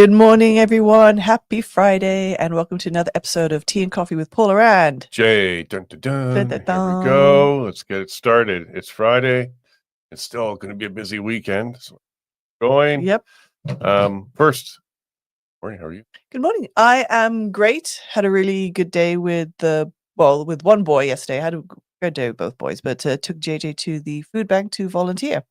Good morning, everyone. Happy Friday, and welcome to another episode of Tea and Coffee with Paula and Jay. Dun, dun, dun. Dun, dun, Here we dun. go. Let's get it started. It's Friday. It's still going to be a busy weekend. So going. Yep. First, morning. How are you? Good morning. I am great. Had a really good day with with one boy yesterday. I had a good day with both boys, but took JJ to the food bank to volunteer,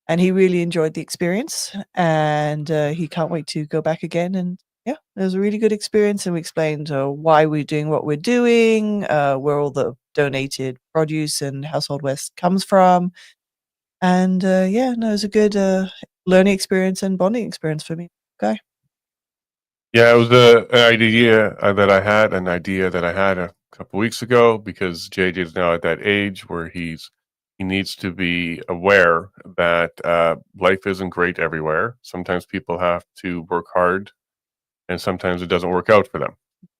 and he really enjoyed the experience, and he can't wait to go back again. And yeah, it was a really good experience, and we explained why we're doing what we're doing, where all the donated produce and household waste comes from. And it was a good learning experience and bonding experience for me. Okay. Yeah, it was an idea that I had a couple weeks ago because JJ is now at that age where he needs to be aware that life isn't great everywhere. Sometimes people have to work hard, and sometimes it doesn't work out for them.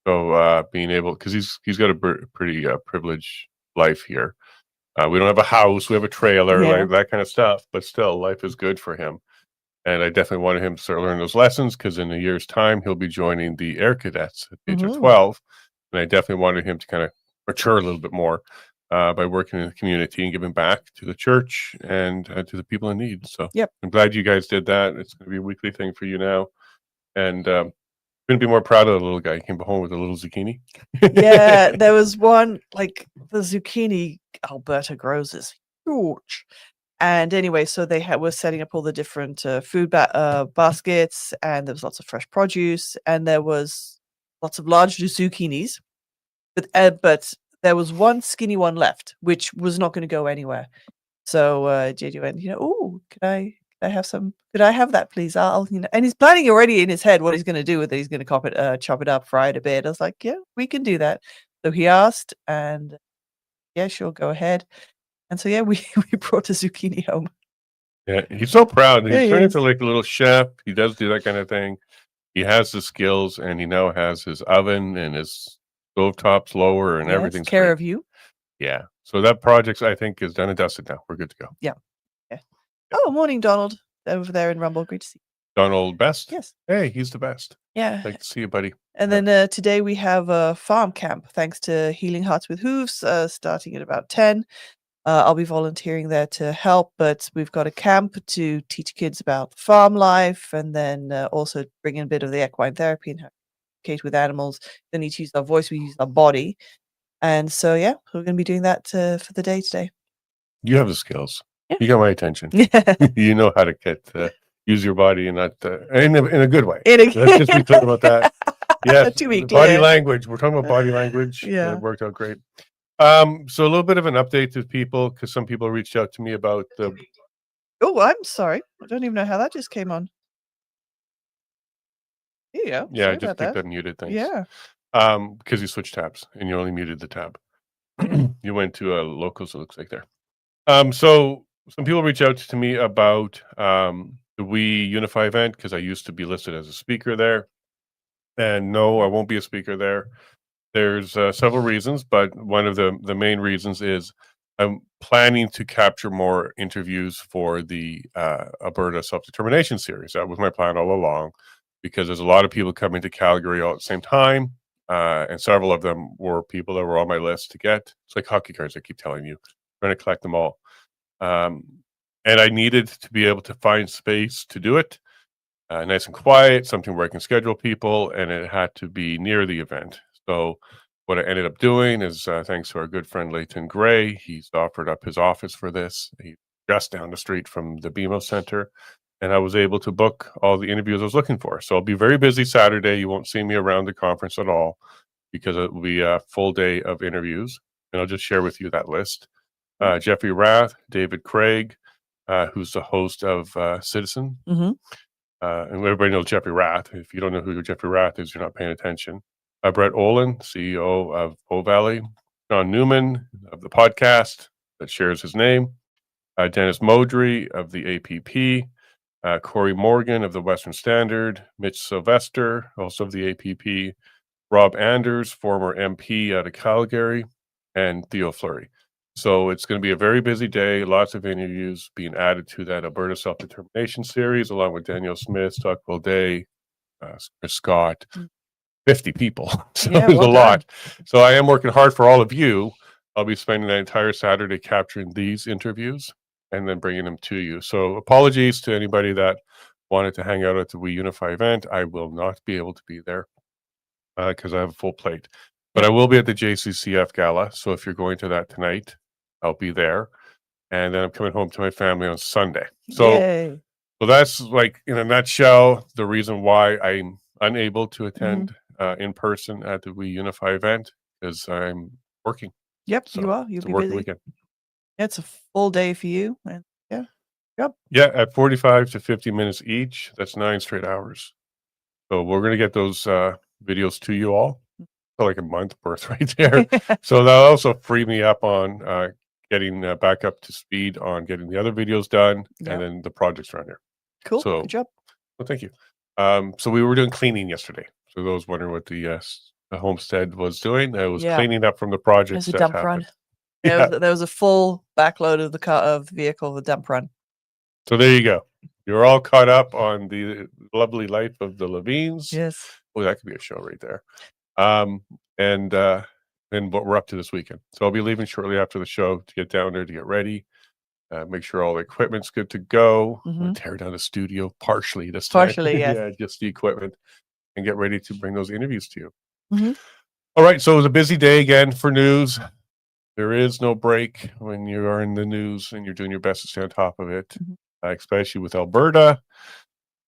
So being able, because he's got a pretty privileged life here. We don't have a house, we have a trailer, Yeah. like that kind of stuff, but still, life is good for him. And I definitely wanted him to start learning those lessons because in a year's time, he'll be joining the Air Cadets at the age of 12. And I definitely wanted him to kind of mature a little bit more by working in the community and giving back to the church and to the people in need. So Yep. I'm glad you guys did that. It's going to be a weekly thing for you now. And couldn't be more proud of the little guy. He came home with a little zucchini. Yeah, there was one, like the zucchini Alberta grows is huge. And anyway, so they were setting up all the different food baskets, and there was lots of fresh produce, and there was lots of large zucchinis, but there was one skinny one left, which was not going to go anywhere. So JJ went, oh, could I have some? Could I have that, please? I'll, and he's planning already in his head what he's going to do with it. He's going to chop it up, fry it a bit. I was like, yeah, we can do that. So he asked, and yeah, sure, go ahead. And so yeah, we brought a zucchini home. Yeah, he's so proud. He's Yeah, he turned is. into like a little chef. He does do that kind of thing. He has the skills, and he now has his oven and his stovetops lower, and Yes, everything's care great. of you. Yeah. So that project, I think, is done and dusted now. We're good to go. Yeah. Oh, morning, Donald, over there in Rumble. Great to see you. Donald Best. Yes. Hey, he's the best. Yeah. Like to see you, buddy. And then today we have a farm camp, thanks to Healing Hearts with Hooves, starting at about 10. I'll be volunteering there to help, but we've got a camp to teach kids about farm life, and then also bring in a bit of the equine therapy and how to communicate with animals. Don't need to use our voice, we use our body. And so, yeah, we're going to be doing that for the day today. You have the skills. Yeah. You got my attention. You know how to use your body and not in a good way. Let's just be clear about that. Yes, body language. We're talking about body language. Yeah, it worked out great. So a little bit of an update to people because some people reached out to me about the. Oh, I'm sorry. I don't even know how that just came on. Yeah. Yeah, I just keep that muted. Thanks. Yeah. Because you switched tabs and you only muted the tab. You went to locals. It looks like there. So some people reach out to me about the We Unify event because I used to be listed as a speaker there, and no, I won't be a speaker there. There's several reasons, but one of the main reasons is I'm planning to capture more interviews for the Alberta Self-Determination Series. That was my plan all along because there's a lot of people coming to Calgary all at the same time, and several of them were people that were on my list to get. It's like hockey cards, I keep telling you, trying to collect them all. And I needed to be able to find space to do it, nice and quiet, something where I can schedule people, and it had to be near the event. So what I ended up doing is, thanks to our good friend Leighton Gray, he's offered up his office for this. He's just down the street from the BMO Center, and I was able to book all the interviews I was looking for. So I'll be very busy Saturday. You won't see me around the conference at all because it will be a full day of interviews, and I'll just share with you that list. Jeffrey Rath, David Craig, who's the host of Citizen. Mm-hmm. And everybody knows Jeffrey Rath. If you don't know who Jeffrey Rath is, you're not paying attention. Brett Olin, CEO of Po Valley. John Newman of the podcast that shares his name. Dennis Modry of the APP. Corey Morgan of the Western Standard. Mitch Sylvester, also of the APP. Rob Anders, former MP out of Calgary. And Theo Fleury. So it's going to be a very busy day, lots of interviews being added to that Alberta Self-Determination Series, along with Daniel Smith, Stockwell Day, Chris Scott, 50 people. So Yeah, there's well a lot. So I am working hard for all of you. I'll be spending the entire Saturday capturing these interviews and then bringing them to you. So apologies to anybody that wanted to hang out at the We Unify event. I will not be able to be there because I have a full plate. But I will be at the JCCF gala. So if you're going to that tonight, I'll be there. And then I'm coming home to my family on Sunday. So, Yay. so that's like in a nutshell the reason why I'm unable to attend in person at the We Unify event is I'm working. Yep, So you are. You'll it's a be working busy. weekend. It's a full day for you. And yeah. Yep. Yeah, at 45 to 50 minutes each, that's 9 straight hours. So we're gonna get those videos to you all. So like a month worth right there. So that'll also free me up on getting back up to speed on getting the other videos done Yep. and then the projects around here. Cool. So, Good job. well, thank you. So we were doing cleaning yesterday. So those wondering what the homestead was doing, I was Yeah. cleaning up from the It projects was a that dump happened. run. Yeah. There was a full backload of the vehicle, the dump run. So there you go. You're all caught up on the lovely life of the Levines. Yes. Oh, that could be a show right there. And what we're up to this weekend. So I'll be leaving shortly after the show to get down there to get ready. Make sure all the equipment's good to go. I'm gonna tear down the studio partially this time. Partially, yes. Yeah, just the equipment, and get ready to bring those interviews to you. Mhm. All right, so it was a busy day again for news. There is no break when you are in the news, and you're doing your best to stay on top of it, especially with Alberta,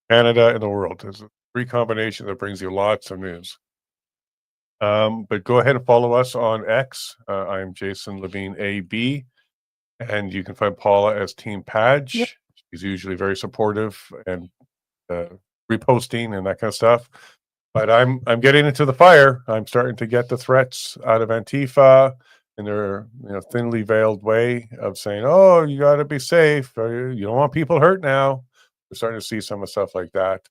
Canada, and the world. There's a free combination that brings you lots of news. But go ahead and follow us on X. I'm Jason Levine AB, and you can find Paula as Team Padge. Yep. She's usually very supportive and reposting and that kind of stuff. But I'm getting into the fire. I'm starting to get the threats out of Antifa in their thinly veiled way of saying, "Oh, you got to be safe. Or you don't want people hurt now." We're starting to see some of stuff like that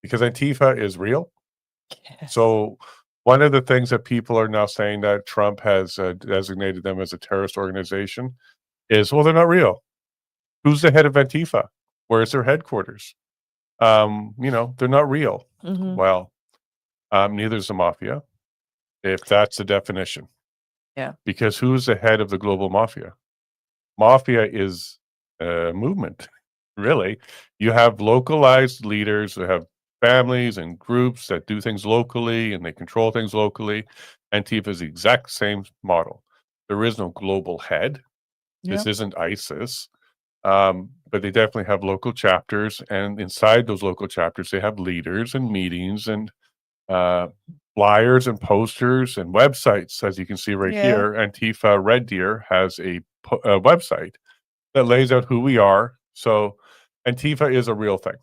because Antifa is real. Yes. So one of the things that people are now saying that Trump has designated them as a terrorist organization is, well, they're not real. Who's the head of Antifa? Where's their headquarters? They're not real. Well, neither is the mafia, if that's the definition. Yeah. Because who is the head of the global mafia? Mafia is a movement, really. You have localized leaders that have families and groups that do things locally and they control things locally. Antifa is the exact same model. There is no global head. This isn't ISIS. But they definitely have local chapters, and inside those local chapters, they have leaders and meetings and flyers and posters and websites. As you can see right here, Antifa Red Deer has a website that lays out who we are. So Antifa is a real thing.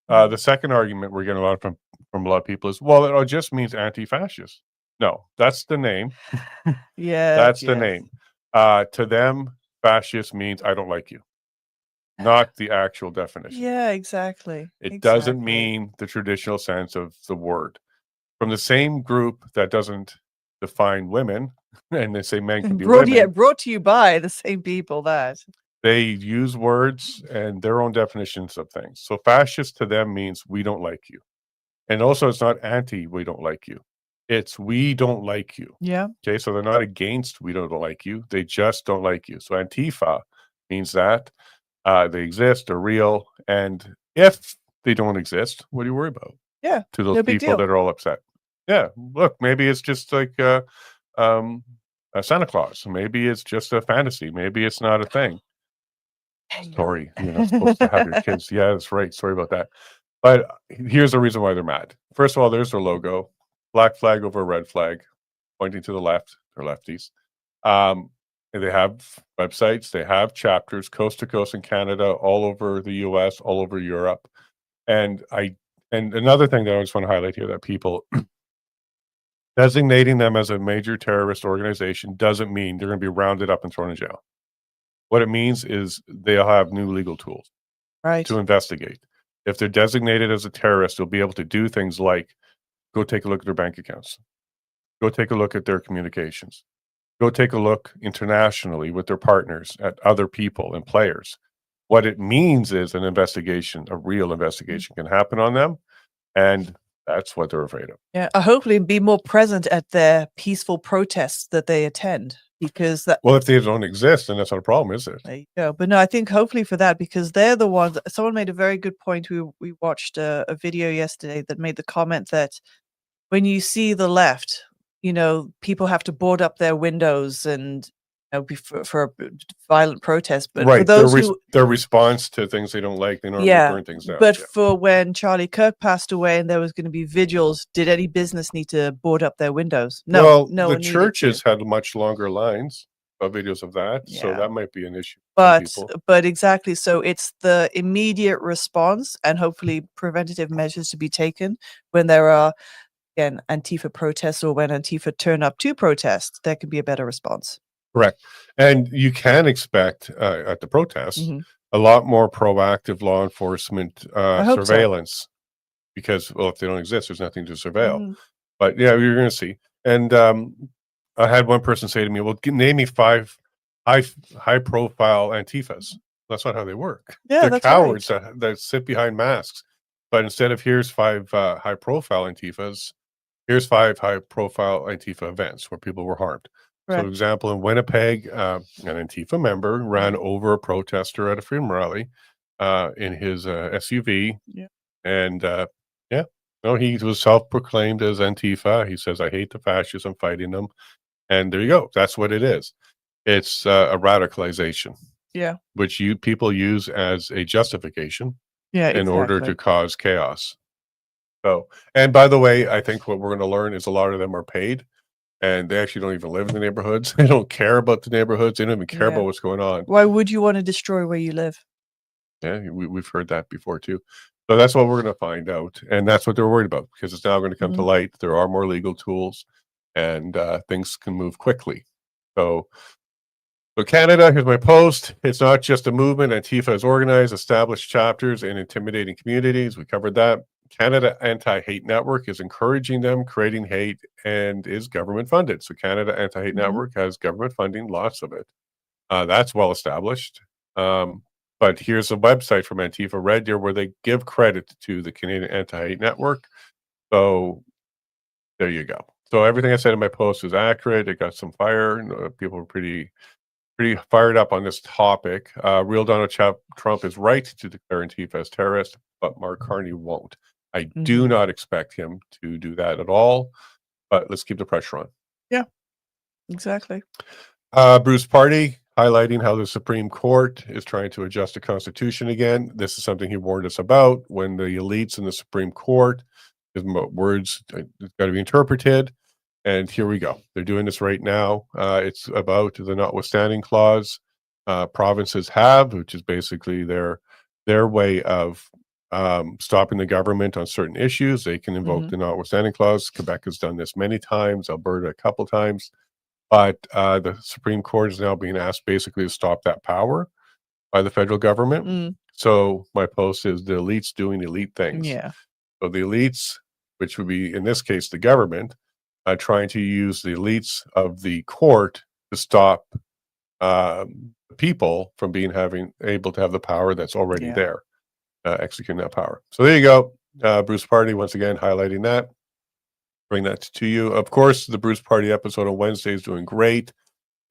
The second argument we're getting a lot from a lot of people is, well, it just means anti-fascist. No, that's the name. That's the name. To them, fascist means I don't like you. Not the actual definition. Yeah, exactly. It doesn't mean the traditional sense of the word. From the same group that doesn't define women, and they say men can be women. Yeah, brought to you by the same people that they use words and their own definitions of things. So fascist to them means we don't like you. And also it's not anti we don't like you. It's we don't like you. Yeah. Okay, so they're not against we don't like you. They just don't like you. So Antifa means that. They exist, they're real, and if they don't exist, what do you worry about? Yeah, to those no big people deal. that are all upset. Yeah, look, maybe it's just like a Santa Claus. Maybe it's just a fantasy. Maybe it's not a thing. Sorry, you're not supposed to have your kids. Yeah, that's right. Sorry about that. But here's the reason why they're mad. First of all, there's their logo, black flag over a red flag, pointing to the left. They're lefties. And they have websites, they have chapters coast to coast in Canada, all over the US, all over Europe. And another thing that I just want to highlight here, that people designating them as a major terrorist organization doesn't mean they're going to be rounded up and thrown in jail. What it means is they'll have new legal tools to investigate. If they're designated as a terrorist, they'll be able to do things like go take a look at their bank accounts, go take a look at their communications, go take a look internationally with their partners at other people and players. What it means is an investigation, a real investigation can happen on them. And That's what they're afraid of. Yeah, hopefully be more present at their peaceful protests that they attend, because that Well, if they don't exist, then that's not a problem, is it? there you go. But no, I think hopefully for that, because they're the ones. Someone made a very good point. We watched a video yesterday that made the comment that when you see the left, people have to board up their windows and for a violent protest. But for Right. those who, Their response to things they don't like, they normally yeah, burn things down. but Yeah. for when Charlie Kirk passed away and there was going to be vigils, did any business need to board up their windows? No, Well, no the one needed to. churches had much longer lines of videos of that, so Yeah. that might be an issue for some people. But exactly. So it's the immediate response and hopefully preventative measures to be taken when there are, again, Antifa protests, or when Antifa turn up to protest, there can be a better response. Correct. And you can expect at the protests Mhm. a lot more proactive law enforcement I hope so. surveillance because, well, if they don't exist, there's nothing to surveil. Mhm. But yeah, you're going to see. And I had one person say to me, "Well, name me 5 high-profile Antifas." That's not how they work. Yeah, They're that's cowards right. that sit behind masks. But instead of here's 5 high-profile Antifas, here's 5 high-profile Antifa events where people were harmed. So, Correct. example, in Winnipeg, an Antifa member ran Mhm. over a protester at a freedom rally in his SUV. Yeah. And yeah, no, he was self-proclaimed as Antifa. He says, "I hate the fascists. I'm fighting them." And there you go. That's what it is. It's a radicalization, Yeah. which people use as a justification Yeah, in order exactly. to cause chaos. So, and by the way, I think what we're going to learn is a lot of them are paid and they actually don't even live in the neighborhoods. They don't care about the neighborhoods. They don't even care Yeah. about what's going on. Why would you want to destroy where you live? Yeah, we've heard that before too. So that's what we're going to find out. And that's what they're worried about because it's now going to come to Mhm. light. There are more legal tools and things can move quickly. So Canada, here's my post. It's not just a movement. Antifa has organized, established chapters in intimidating communities. We covered that. Canada Anti-Hate Network is encouraging them, creating hate, and is government funded. So Canada Anti-Hate Mhm. Network has government funding, lots of it. That's well established. But here's a website from Antifa Red Deer where they give credit to the Canadian Anti-Hate Network. So there you go. So everything I said in my post is accurate. It got some fire. People were pretty fired up on this topic. Real Donald Trump is right to declare Antifa as terrorist, but Mark Carney won't. I do Mhm. not expect him to do that at all, but let's keep the pressure on. Yeah, exactly. Bruce Party highlighting how the Supreme Court is trying to adjust the Constitution again. This is something he warned us about when the elites in the Supreme Court, his words got to be interpreted. And here we go. They're doing this right now. It's about the notwithstanding clause provinces have, which is basically their way of stopping the government on certain issues. They can invoke Mhm. the notwithstanding clause. Quebec has done this many times. Alberta a couple times. But the Supreme Court is now being asked basically to stop that power by the federal government. Mm. So my post is the elites doing elite things. Yeah. So the elites, which would be in this case the government, trying to use the elites of the court to stop people from having able to have the power that's already Yeah. there, executing that power. So there you go. Bruce Party once again highlighting that. Bring that to you. Of course, the Bruce Party episode on Wednesday is doing great.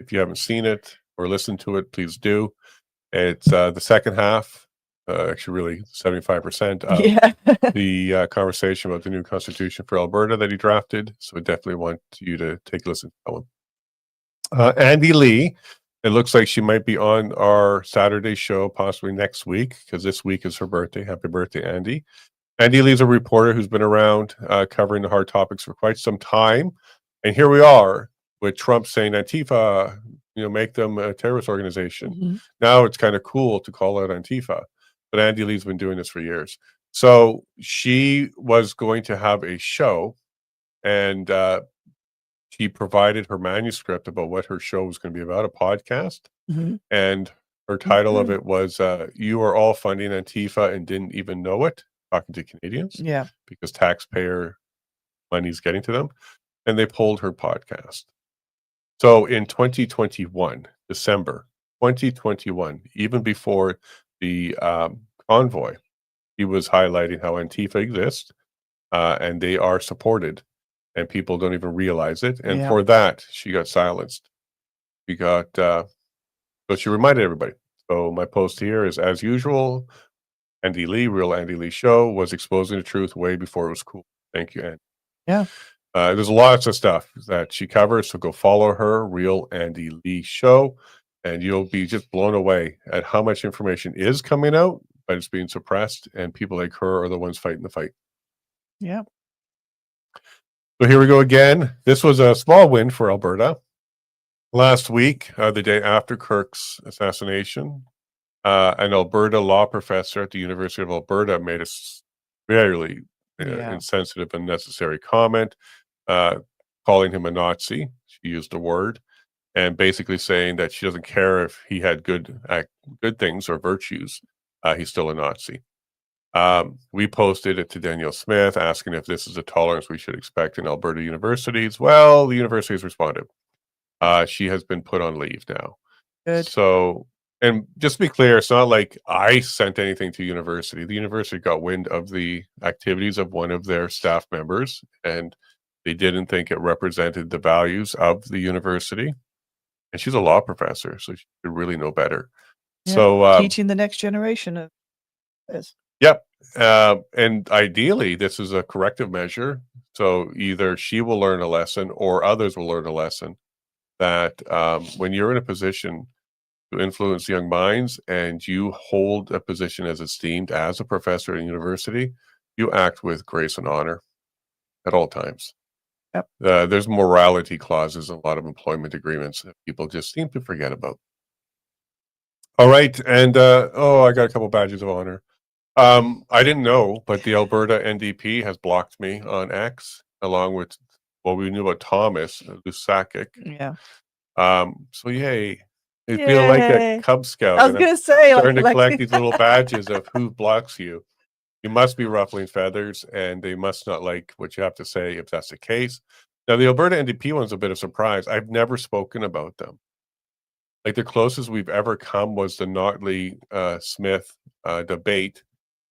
If you haven't seen it or listened to it, please do. It's the second half, actually, really 75% of Yeah. the conversation about the new constitution for Alberta that he drafted. So I definitely want you to take a listen to that one. Andy Lee, it looks like she might be on our Saturday show, possibly next week, because this week is her birthday. Happy birthday, Andy. Andy Lee's a reporter who's been around covering the hard topics for quite some time. And here we are with Trump saying Antifa, make them a terrorist organization. Mhm. Now it's kind of cool to call out Antifa, but Andy Lee's been doing this for years. So she was going to have a show and she provided her manuscript about what her show was going to be about, a podcast. Mhm. And her title of Okay. it was You Are All Funding Antifa and Didn't Even Know It, talking to Canadians Yeah. because taxpayer money is getting to them. And they pulled her podcast. So in 2021, December 2021, even before the convoy, he was highlighting how Antifa exists and they are supported, and people don't even realize it. And Yeah. for that, she got silenced. She got, but she reminded everybody. So my post here is, as usual, Andy Lee, Real Andy Lee Show, was exposing the truth way before it was cool. Thank you, Andy. Yeah. There's lots of stuff that she covers, so go follow her, Real Andy Lee Show, and you'll be just blown away at how much information is coming out, but it's being suppressed, and people like her are the ones fighting the fight. Yeah. So here we go again. This was a small win for Alberta. Last week, the day after Kirk's assassination, an Alberta law professor at the University of Alberta made a very insensitive and unnecessary comment, calling him a Nazi. She used the word, and basically saying that she doesn't care if he had good things or virtues. He's still a Nazi. We posted it to Danielle Smith, asking if this is a tolerance we should expect in Alberta universities. Well, the university has responded. She has been put on leave now. Good. So, and just to be clear, it's not like I sent anything to university. The university got wind of the activities of one of their staff members, and they didn't think it represented the values of the university. And she's a law professor, so she should really know better. Yeah, so teaching the next generation of this. Yep. And ideally, this is a corrective measure. So either she will learn a lesson or others will learn a lesson that when you're in a position to influence young minds and you hold a position as esteemed as a professor at a university, you act with grace and honor at all times. Yep. There's morality clauses in a lot of employment agreements that people just seem to forget about. All right. And I got a couple badges of honor. I didn't know, but the Alberta NDP has blocked me on X, along with what we knew about Thomas Lusakic. Yeah. So yay. I feel like a Cub Scout. I was going to say, starting to collect these little badges of who blocks you. You must be ruffling feathers, and they must not like what you have to say if that's the case. Now, the Alberta NDP one's a bit of surprise. I've never spoken about them. Like, the closest we've ever come was the Notley Smith debate.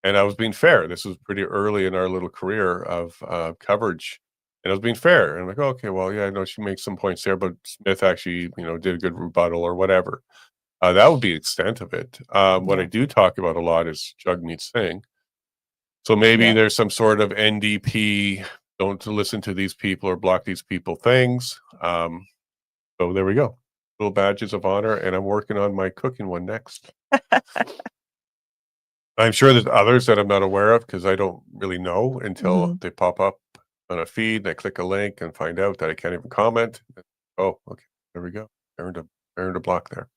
And I was being fair. This was pretty early in our little career of coverage. And I was being fair. And I'm like, okay, well, yeah, I know she makes some points there, but Smith actually, did a good rebuttal or whatever. That would be the extent of it. What I do talk about a lot is Jagmeet Singh. So maybe there's some sort of NDP, don't listen to these people or block these people things. So there we go. Little badges of honor. And I'm working on my cooking one next. I'm sure there's others that I'm not aware of because I don't really know until they pop up on a feed and I click a link and find out that I can't even comment. Oh, okay. There we go. Earned a block there.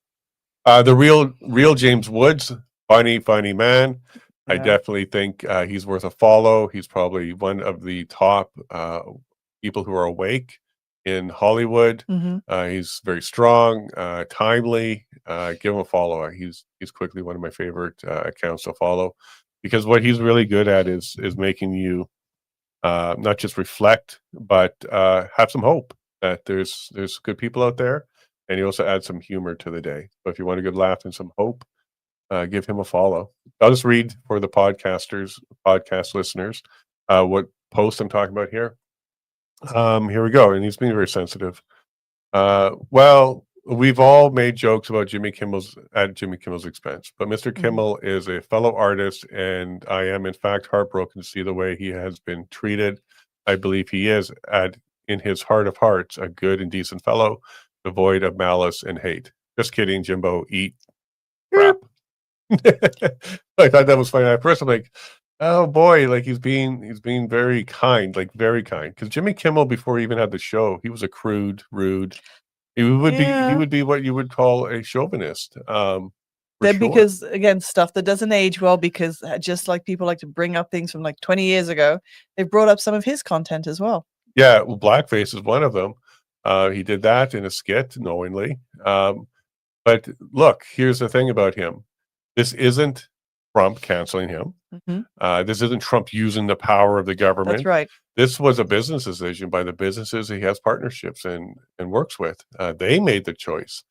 The real James Woods, funny man. Yeah. I definitely think he's worth a follow. He's probably one of the top people who are awake in Hollywood. He's very strong, timely. Give him a follow. He's quickly one of my favorite accounts to follow because what he's really good at is making you not just reflect, but have some hope that there's good people out there, and he also adds some humor to the day. So if you want a good laugh and some hope, give him a follow. I'll just read for the podcast listeners, what post I'm talking about here. Here we go, and he's being very sensitive. Well, we've all made jokes about Jimmy Kimmel's expense, but Mr. Kimmel is a fellow artist, and I am in fact heartbroken to see the way he has been treated. I believe he is, in his heart of hearts, a good and decent fellow, devoid of malice and hate. Just kidding, Jimbo. Eat crap. I thought that was funny. At first, I'm like, oh boy, like he's being very kind, because Jimmy Kimmel, before he even had the show, he was a crude, rude. He would be what you would call a chauvinist. Because again, stuff that doesn't age well, because just like people like to bring up things from like 20 years ago, they've brought up some of his content as well. Yeah, well, blackface is one of them. He did that in a skit knowingly. But look, here's the thing about him. This isn't Trump canceling him. This isn't Trump using the power of the government. That's right. This was a business decision by the businesses he has partnerships and works with. They made the choice.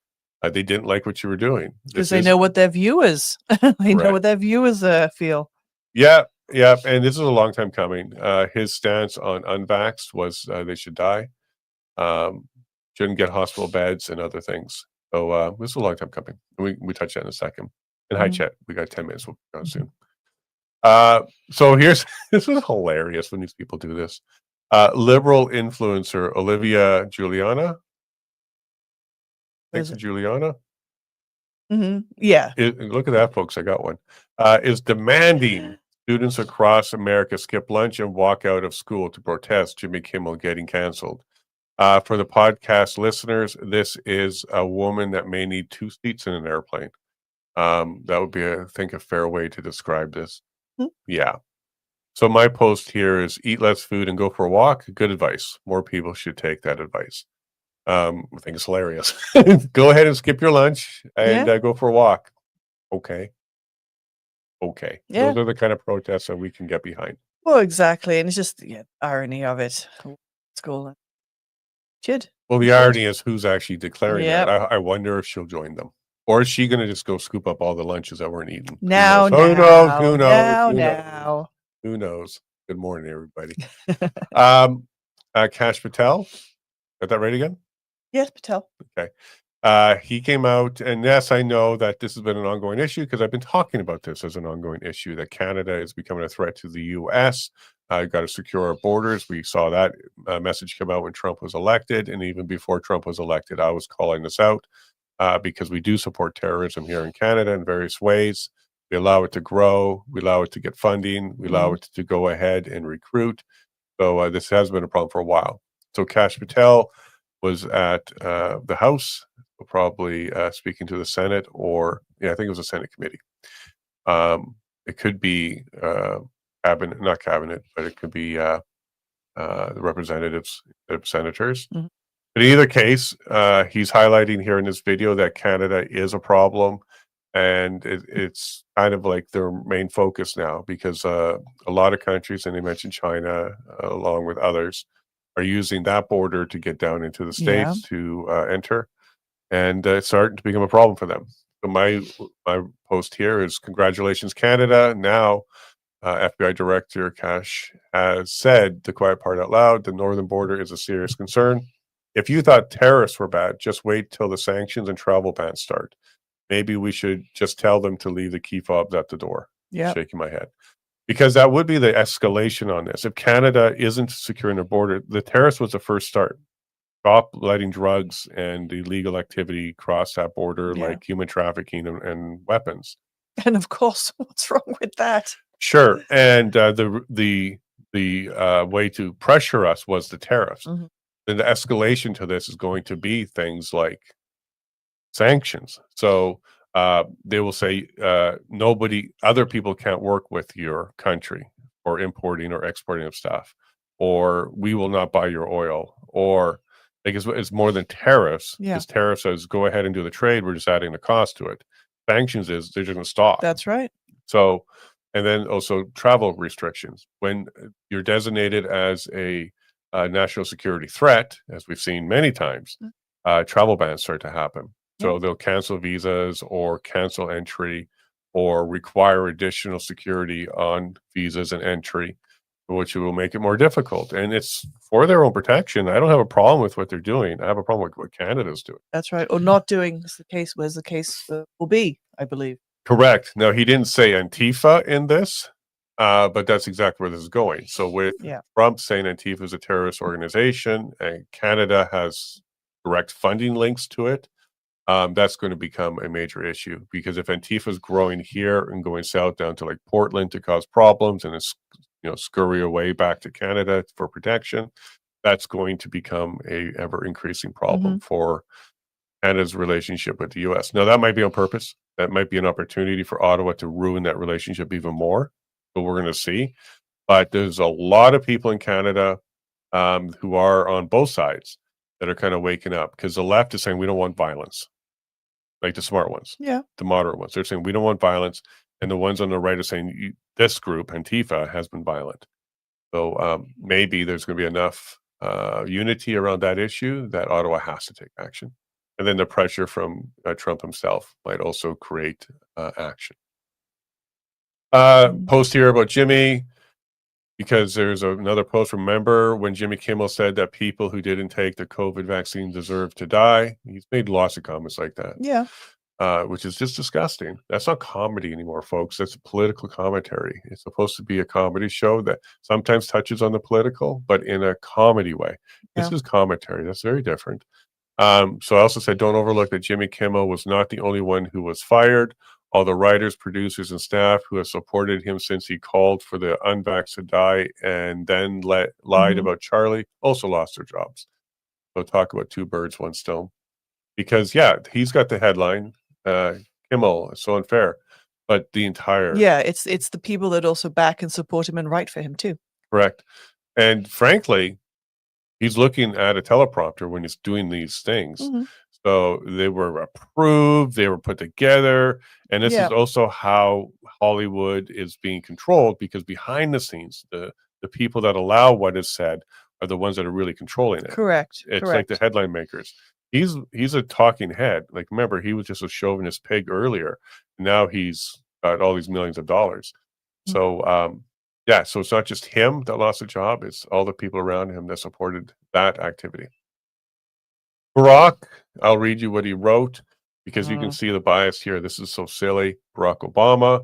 They didn't like what you were doing. Because they know what their viewers, know what their viewers feel. Yeah. Yeah, and this is a long time coming. His stance on unvaxxed was they should die, um, shouldn't get hospital beds and other things. So this is a long time coming. We touch that in a second. And hi, Mhm. Chet. We got 10 minutes. We'll go soon. So here's this is hilarious when these people do this. Liberal influencer Olivia Juliana. Is Thanks, it? Juliana. Yeah. Look at that, folks. I got one. Is demanding students across America skip lunch and walk out of school to protest Jimmy Kimmel getting canceled. For the podcast listeners, this is a woman that may need two seats in an airplane. That would be, I think, a fair way to describe this. Mm. Yeah. So my post here is eat less food and go for a walk. Good advice. More people should take that advice. I think it's hilarious. Go ahead and skip your lunch and Yeah. go for a walk. Okay. Okay. Yeah. Those are the kind of protests that we can get behind. Well, exactly. And it's just irony of it. School. Should. Well, the irony is who's actually declaring that. Yep. I wonder if she'll join them. Or is she going to just go scoop up all the lunches that weren't eaten? Now, Who knows? Who knows? Who knows? Who knows? now. Who knows? Good morning, everybody. Kash Patel. Got that right again? Yes, Patel. Okay. He came out, and yes, I know that this has been an ongoing issue because I've been talking about this as an ongoing issue, that Canada is becoming a threat to the U.S. Got to secure our borders. We saw that message come out when Trump was elected, and even before Trump was elected, I was calling this out because we do support terrorism here in Canada in various ways. We allow it to grow. We allow it to get funding. We allow it to go ahead and recruit. So this has been a problem for a while. So Kash Patel was at the House, probably speaking to the Senate, or I think it was a Senate committee. It could be cabinet, not cabinet, but it could be the representatives, senators. Mhm. But in either case, he's highlighting here in this video that Canada is a problem, and it's kind of like their main focus now because a lot of countries, and they mentioned China along with others, are using that border to get down into the Yeah. states to enter, and it's starting to become a problem for them. So my post here is congratulations, Canada. Now, FBI Director Kash has said the quiet part out loud. The northern border is a serious concern. If you thought terrorists were bad, just wait till the sanctions and travel bans start. Maybe we should just tell them to leave the key fobs at the door. Yeah. Shaking my head. Because that would be the escalation on this. If Canada isn't securing their border, the terrorist was the first start. Stop letting drugs and illegal activity cross that border, Yeah. like human trafficking and weapons. And of course, what's wrong with that? Sure, and the way to pressure us was the tariffs. Mhm. Then the escalation to this is going to be things like sanctions. So they will say other people can't work with your country or importing or exporting of stuff, or we will not buy your oil, or like it's more than tariffs. Yeah. Because tariffs says go ahead and do the trade. We're just adding the cost to it. Sanctions is they're just going to stop. That's right. So, and then also travel restrictions. When you're designated as a national security threat, as we've seen many times, travel bans start to happen. So they'll cancel visas or cancel entry or require additional security on visas and entry, which will make it more difficult. And it's for their own protection. I don't have a problem with what they're doing. I have a problem with what Canada's doing. That's right. Or not doing is the case, whereas the case will be, I believe. Correct. Now, he didn't say Antifa in this, but that's exactly where this is going. So with Trump saying Antifa is a terrorist organization and Canada has direct funding links to it, that's going to become a major issue because if Antifa is growing here and going south down to like Portland to cause problems and it's scurry away back to Canada for protection, that's going to become a ever increasing problem for Canada's relationship with the U.S. Now that might be on purpose. That might be an opportunity for Ottawa to ruin that relationship even more. But we're going to see. But there's a lot of people in Canada who are on both sides that are kind of waking up because the left is saying we don't want violence. Like the smart ones, the moderate ones. They're saying we don't want violence, and the ones on the right are saying this group, Antifa, has been violent. So maybe there's going to be enough unity around that issue that Ottawa has to take action, and then the pressure from Trump himself might also create action. Post here about Jimmy, because there's another post. Remember when Jimmy Kimmel said that people who didn't take the COVID vaccine deserve to die? He's made lots of comments like that. Yeah. Which is just disgusting. That's not comedy anymore, folks. That's political commentary. It's supposed to be a comedy show that sometimes touches on the political, but in a comedy way. This Yeah. is commentary. That's very different. So I also said, don't overlook that Jimmy Kimmel was not the only one who was fired. All the writers, producers, and staff who have supported him since he called for the unvaxxed to die and then lied about Charlie also lost their jobs. So talk about two birds, one stone. Because, yeah, he's got the headline. Kimmel, so unfair, but the entire it's the people that also back and support him and write for him too. Correct. And frankly, he's looking at a teleprompter when he's doing these things. So they were approved, they were put together, and this is also how Hollywood is being controlled, because behind the scenes, the people that allow what is said are the ones that are really controlling it. Correct. It's like the headline makers. He's a talking head. Like, remember, he was just a chauvinist pig earlier. Now he's got all these millions of dollars. So so it's not just him that lost a job, it's all the people around him that supported that activity. Barack, I'll read you what he wrote, because you can see the bias here. This is so silly. Barack Obama.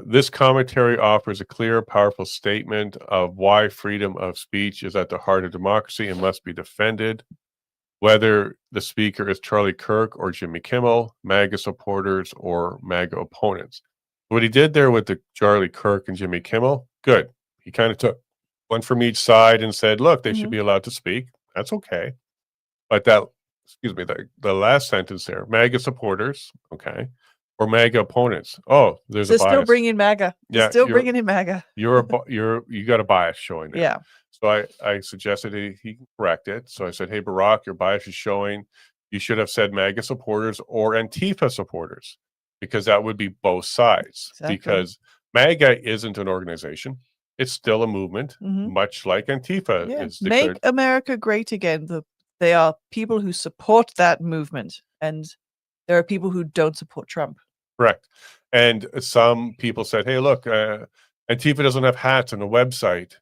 This commentary offers a clear, powerful statement of why freedom of speech is at the heart of democracy and must be defended. Whether the speaker is Charlie Kirk or Jimmy Kimmel, MAGA supporters or MAGA opponents. What he did there with the Charlie Kirk and Jimmy Kimmel, good. He kind of took one from each side and said, look, they should be allowed to speak. That's okay. But the last sentence there, MAGA supporters, okay, or MAGA opponents. Oh, there's a bias. Still bringing MAGA. Yeah, still bringing in MAGA. You got a bias showing there. Yeah. So I suggested he can correct it. So I said, hey, Barack, your bias is showing. You should have said MAGA supporters or Antifa supporters, because that would be both sides. Exactly. Because MAGA isn't an organization. It's still a movement, much like Antifa is declared. Make America great again. They are people who support that movement, and there are people who don't support Trump. Correct. And some people said, hey, look, Antifa doesn't have hats and a website.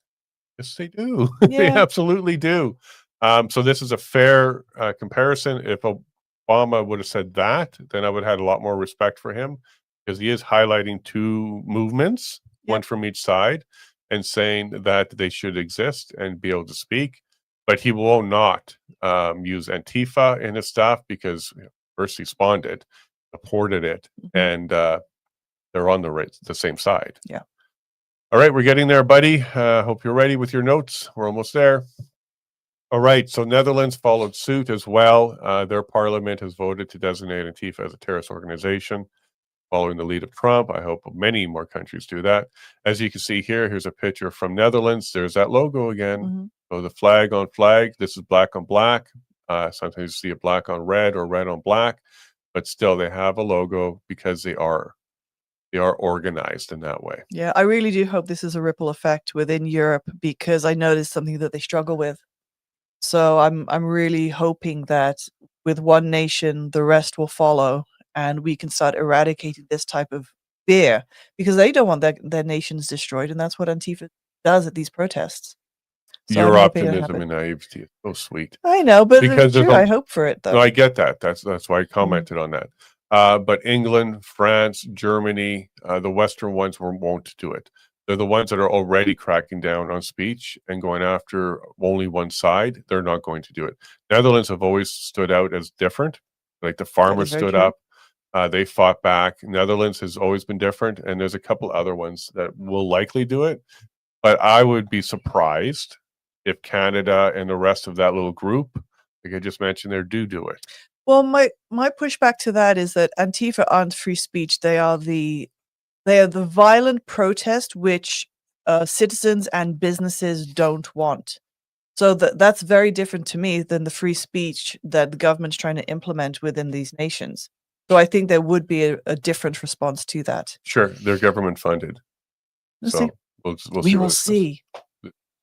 Yes, they do. They absolutely do. So this is a fair comparison. If Obama would have said that, then I would have had a lot more respect for him, because he is highlighting two movements, one from each side, and saying that they should exist and be able to speak. But he will not use Antifa in his stuff, because first he spawned it, supported it, and they're on the same side. Yeah. All right, we're getting there, buddy. Hope you're ready with your notes. We're almost there. All right, so Netherlands followed suit as well. Their parliament has voted to designate Antifa as a terrorist organization, following the lead of Trump. I hope many more countries do that. As you can see here, here's a picture from Netherlands. There's that logo again. So the flag on flag. This is black on black. Sometimes you see it black on red or red on black, but still they have a logo because they are organized in that way. Yeah, I really do hope this is a ripple effect within Europe, because I know this is something that they struggle with. So I'm really hoping that with one nation, the rest will follow, and we can start eradicating this type of fear, because they don't want their nations destroyed, and that's what Antifa does at these protests. So Your optimism and naivety is so sweet. I know, but it's true. I hope for it, though. No, I get that. That's why I commented on that. But England, France, Germany, the Western ones won't do it. They're the ones that are already cracking down on speech and going after only one side. They're not going to do it. Netherlands have always stood out as different. Like the farmers stood up. They fought back. Netherlands has always been different. And there's a couple other ones that will likely do it. But I would be surprised if Canada and the rest of that little group, like I just mentioned there, do it. Well, my pushback to that is that Antifa aren't free speech. They are the violent protest which citizens and businesses don't want. So that's very different to me than the free speech that the government's trying to implement within these nations. So I think there would be a different response to that. Sure, they're government funded. We'll so see. We will see.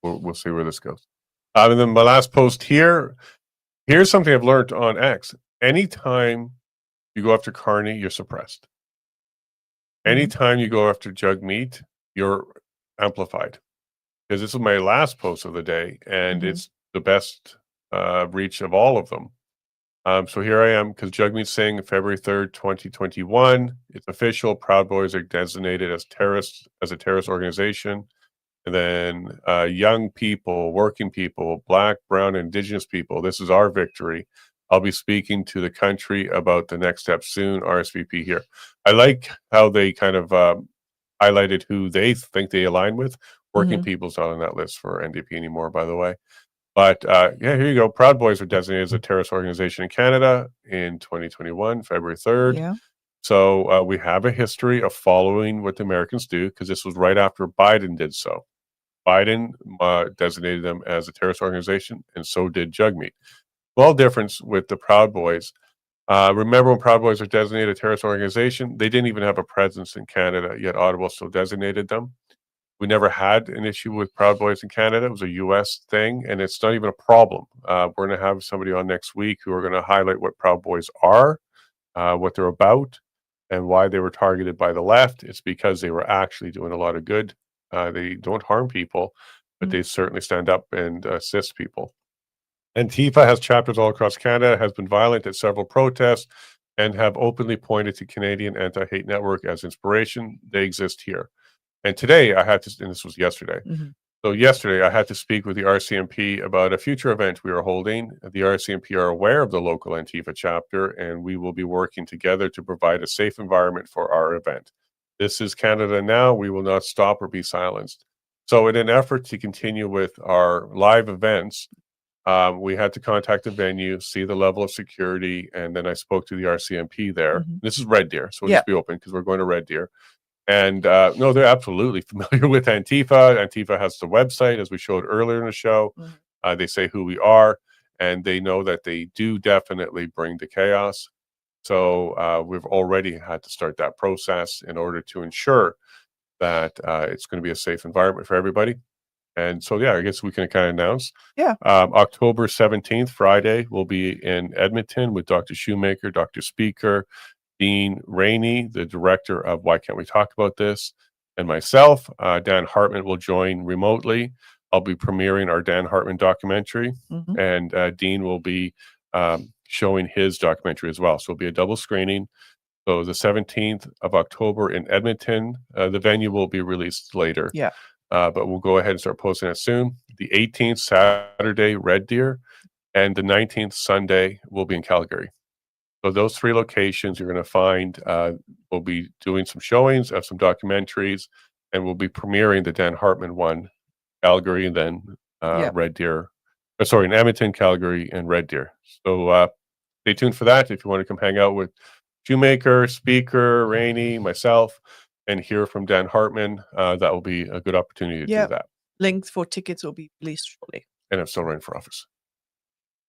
We'll see where this goes. And then my last post here. Here's something I've learned on X. Anytime you go after Carney, you're suppressed. Anytime you go after jug meat, you're amplified. Because this is my last post of the day, and it's the best reach of all of them. So here I am, because Jug Meat's saying February 3rd, 2021. It's official. Proud Boys are designated as a terrorist organization. And then young people, working people, Black, Brown, Indigenous people. This is our victory. I'll be speaking to the country about the next step soon. RSVP here. I like how they kind of highlighted who they think they align with. Working people's not on that list for NDP anymore, by the way. But yeah, here you go. Proud Boys are designated as a terrorist organization in Canada in 2021, February 3rd. Yeah. So we have a history of following what the Americans do, because this was right after Biden did so. Biden designated them as a terrorist organization, and so did Jug Meat. Well, difference with the Proud Boys. Remember when Proud Boys are designated a terrorist organization, they didn't even have a presence in Canada, yet Ottawa still designated them. We never had an issue with Proud Boys in Canada. It was a U.S. thing, and it's not even a problem. We're going to have somebody on next week who are going to highlight what Proud Boys are, what they're about, and why they were targeted by the left. It's because they were actually doing a lot of good. They don't harm people, but they certainly stand up and assist people. Antifa has chapters all across Canada, has been violent at several protests, and have openly pointed to Canadian Anti-Hate Network as inspiration. They exist here. And today I had to, and this was yesterday. So yesterday I had to speak with the RCMP about a future event we are holding. The RCMP are aware of the local Antifa chapter, and we will be working together to provide a safe environment for our event. This is Canada now. We will not stop or be silenced. So in an effort to continue with our live events, we had to contact the venue, see the level of security, and then I spoke to the RCMP there. This is Red Deer, so we'll just be open because we're going to Red Deer. And no, they're absolutely familiar with Antifa. Antifa has the website, as we showed earlier in the show. They say who we are, and they know that they do definitely bring the chaos. So we've already had to start that process in order to ensure that it's going to be a safe environment for everybody. And so, yeah, I guess we can kind of announce. October 17th, Friday, we'll be in Edmonton with Dr. Shoemaker, Dr. Speaker, Dean Rainey, the director of Why Can't We Talk About This, and myself. Dan Hartman will join remotely. I'll be premiering our Dan Hartman documentary, and Dean will be showing his documentary as well. So it'll be a double screening. So the 17th of October in Edmonton, the venue will be released later. But we'll go ahead and start posting it soon. The 18th, Saturday, Red Deer, and the 19th, Sunday, will be in Calgary. So those three locations you're going to find, we'll be doing some showings of some documentaries, and we'll be premiering the Dan Hartman one, Calgary, and then Red Deer. In Edmonton, Calgary, and Red Deer. So stay tuned for that if you want to come hang out with Shoemaker, Speaker, Rainey, myself, and hear from Dan Hartman. That will be a good opportunity to do that. Links for tickets will be released shortly. And I'm still running for office.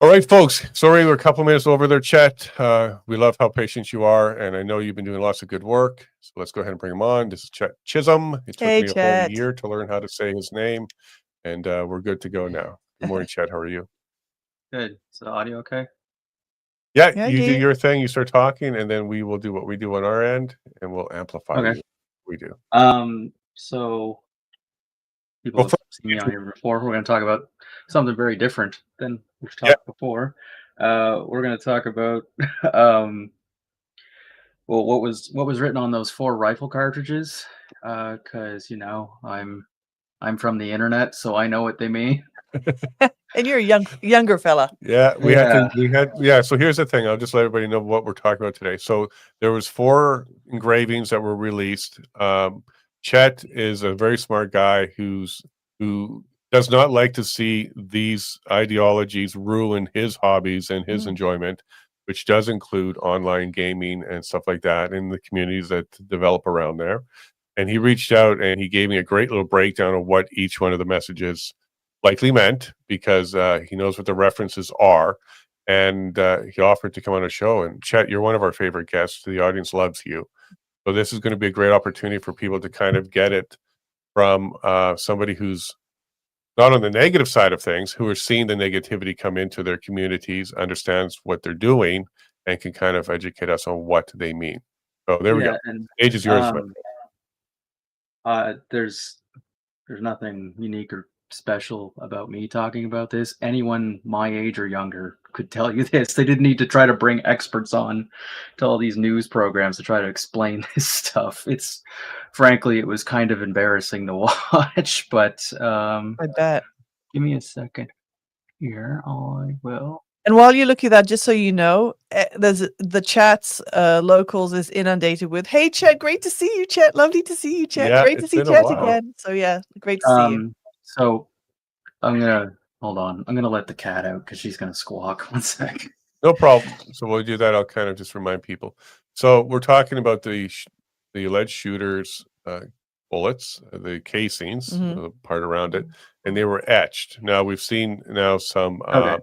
All right, folks. Sorry, we're a couple minutes over there, Chet. We love how patient you are, and I know you've been doing lots of good work. So let's go ahead and bring him on. This is Chet Chisholm. It took me a whole year to learn how to say his name, and we're good to go now. Good morning, Chet. How are you? Good. Is the audio okay? Yeah, you do your thing. You start talking, and then we will do what we do on our end, and we'll amplify you. We do. So people have seen me on here before. We're going to talk about something very different than we've talked before. We're going to talk about well, what was written on those 4 rifle cartridges, because I'm from the internet, so I know what they mean. And you're a younger fella. Yeah, we had. So here's the thing. I'll just let everybody know what we're talking about today. So there was 4 engravings that were released. Chet is a very smart guy who does not like to see these ideologies ruin his hobbies and his enjoyment, which does include online gaming and stuff like that in the communities that develop around there. And he reached out and he gave me a great little breakdown of what each one of the messages likely meant, because he knows what the references are. And he offered to come on a show. And Chet, you're one of our favorite guests. The audience loves you. So this is going to be a great opportunity for people to kind of get it from somebody who's not on the negative side of things, who are seeing the negativity come into their communities, understands what they're doing, and can kind of educate us on what they mean. Oh, there we go. And Age is yours, man. there's nothing unique or special about me talking about this. Anyone my age or younger could tell you this. They didn't need to try to bring experts on to all these news programs to try to explain this stuff. It's frankly, it was kind of embarrassing to watch, but I bet. give me a second here. I will. And while you're looking at that, just so you know, there's the chat's locals is inundated with, "Hey, Chet, great to see you, Chet. Lovely to see you, Chet. Yeah, Great to it's see been a Chet while. again." So yeah, great to see you. So I'm gonna hold on. I'm gonna let the cat out because she's gonna squawk. One sec. No problem. So we'll do that. I'll kind of just remind people. So we're talking about the alleged shooters' bullets, the casings, the part around it, and they were etched. Now we've seen some Okay.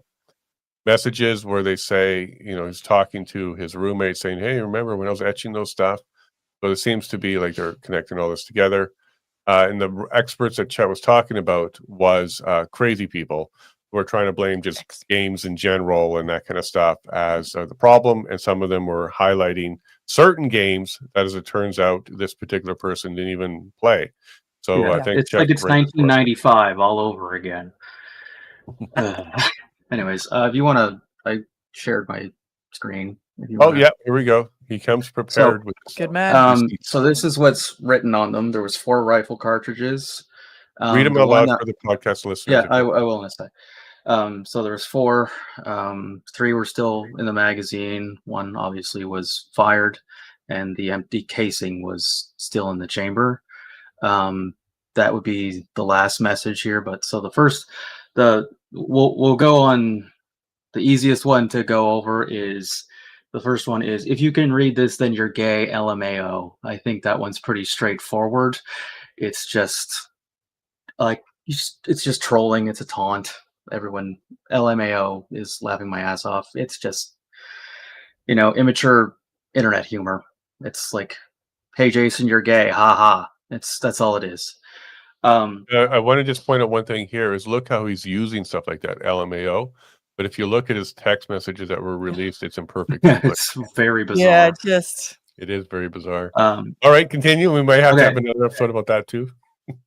messages where they say, he's talking to his roommate saying, "Hey, remember when I was etching those stuff?" So it seems to be like they're connecting all this together. And the experts that Chet was talking about was crazy people who are trying to blame just games in general and that kind of stuff as the problem. And some of them were highlighting certain games that, as it turns out, this particular person didn't even play. So I think it's like it's 1995 all over again. Anyways, if you want to, I shared my screen. Yeah, here we go. He comes prepared with good man. So this is what's written on them. There was 4 rifle cartridges. Read them out loud for the podcast listeners. Yeah, I will in a sec. So there's 4. 3 were still in the magazine. 1 obviously was fired, and the empty casing was still in the chamber. That would be the last message here. But so we'll go on. The easiest one to go over is the first one is, "If you can read this, then you're gay, LMAO." I think that one's pretty straightforward. It's just like it's just trolling. It's a taunt. Everyone, LMAO is laughing my ass off. It's just immature internet humor. It's like, "Hey Jason, you're gay, haha." That's all it is. I want to just point out one thing here is look how he's using stuff like that, LMAO. But if you look at his text messages that were released, it's imperfect. It's very bizarre. Yeah, it is very bizarre. All right, continue. We might have to have another episode about that too.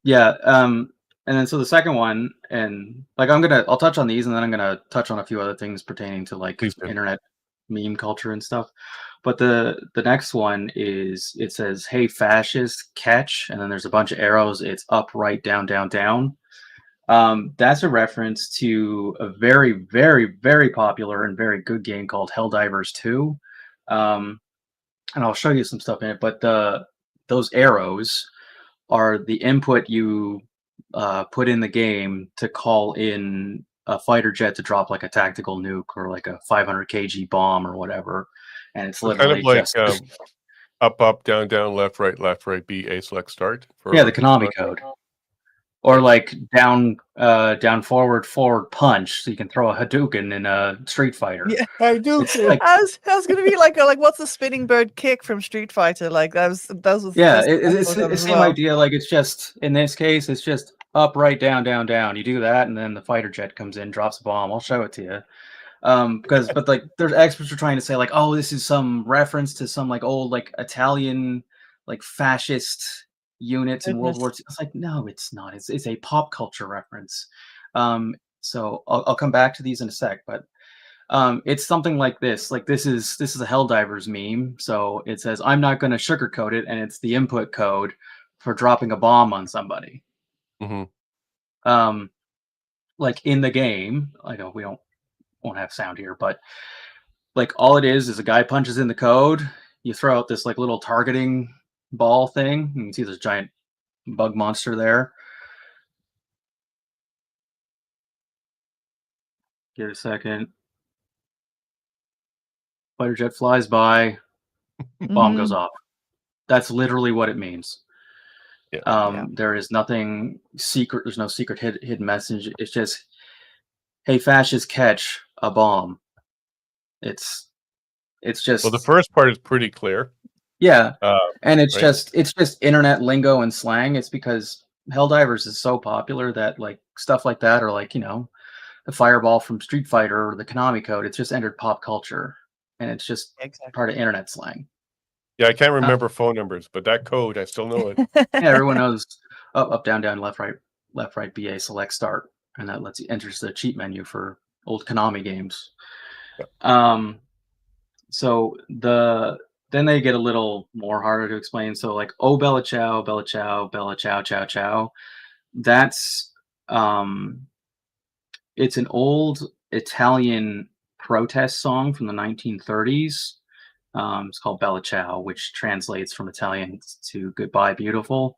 Yeah. And then so the second one, and like I'll touch on these, and then I'm gonna touch on a few other things pertaining to like internet meme culture and stuff. But the next one is, it says, "Hey fascist, catch," and then there's a bunch of arrows. It's up, right, down, down, down. That's a reference to a very, very, very popular and very good game called Helldivers 2. And I'll show you some stuff in it. But those arrows are the input you put in the game to call in a fighter jet to drop like a tactical nuke or like a 500 kg bomb or whatever. And it's literally kind of like up, up, down, down, left, right, B, A, select, start. The Konami code. Or like down, forward, punch, so you can throw a Hadouken in a Street Fighter. Yeah, Hadouken. Like, I was gonna be like what's the spinning bird kick from Street Fighter? Like that was it's the same idea. Like it's just, in this case, it's just up, right, down, down, down. You do that, and then the fighter jet comes in, drops a bomb. I'll show it to you. But like there's experts are trying to say like, oh, this is some reference to some like old like Italian like fascist units in World War II. It's like, no, it's not. It's a pop culture reference. So I'll come back to these in a sec, but it's something like this. Like this is a Helldivers meme. So it says, "I'm not going to sugarcoat it," and it's the input code for dropping a bomb on somebody. Like in the game, I know we won't have sound here, but like all it is a guy punches in the code. You throw out this like little targeting ball thing. You can see this giant bug monster there. Give it a second. Fighter jet flies by. Bomb goes off. That's literally what it means. There is nothing secret. There's no secret hidden message. It's just, "Hey fascists, catch a bomb." It's just. Well, the first part is pretty clear. Yeah, and it's just internet lingo and slang. It's because Helldivers is so popular that like stuff like that, or like the fireball from Street Fighter or the Konami code, it's just entered pop culture, and it's just part of internet slang. Yeah, I can't remember phone numbers, but that code, I still know it. Yeah, everyone knows up, down, down, left, right, BA, select, start, and that lets you enters the cheat menu for old Konami games. Yeah. So then they get a little more harder to explain. So like, oh Bella Ciao, Bella Ciao, Bella Ciao, Ciao, Ciao. That's it's an old Italian protest song from the 1930s. It's called Bella Ciao, which translates from Italian to "Goodbye, Beautiful."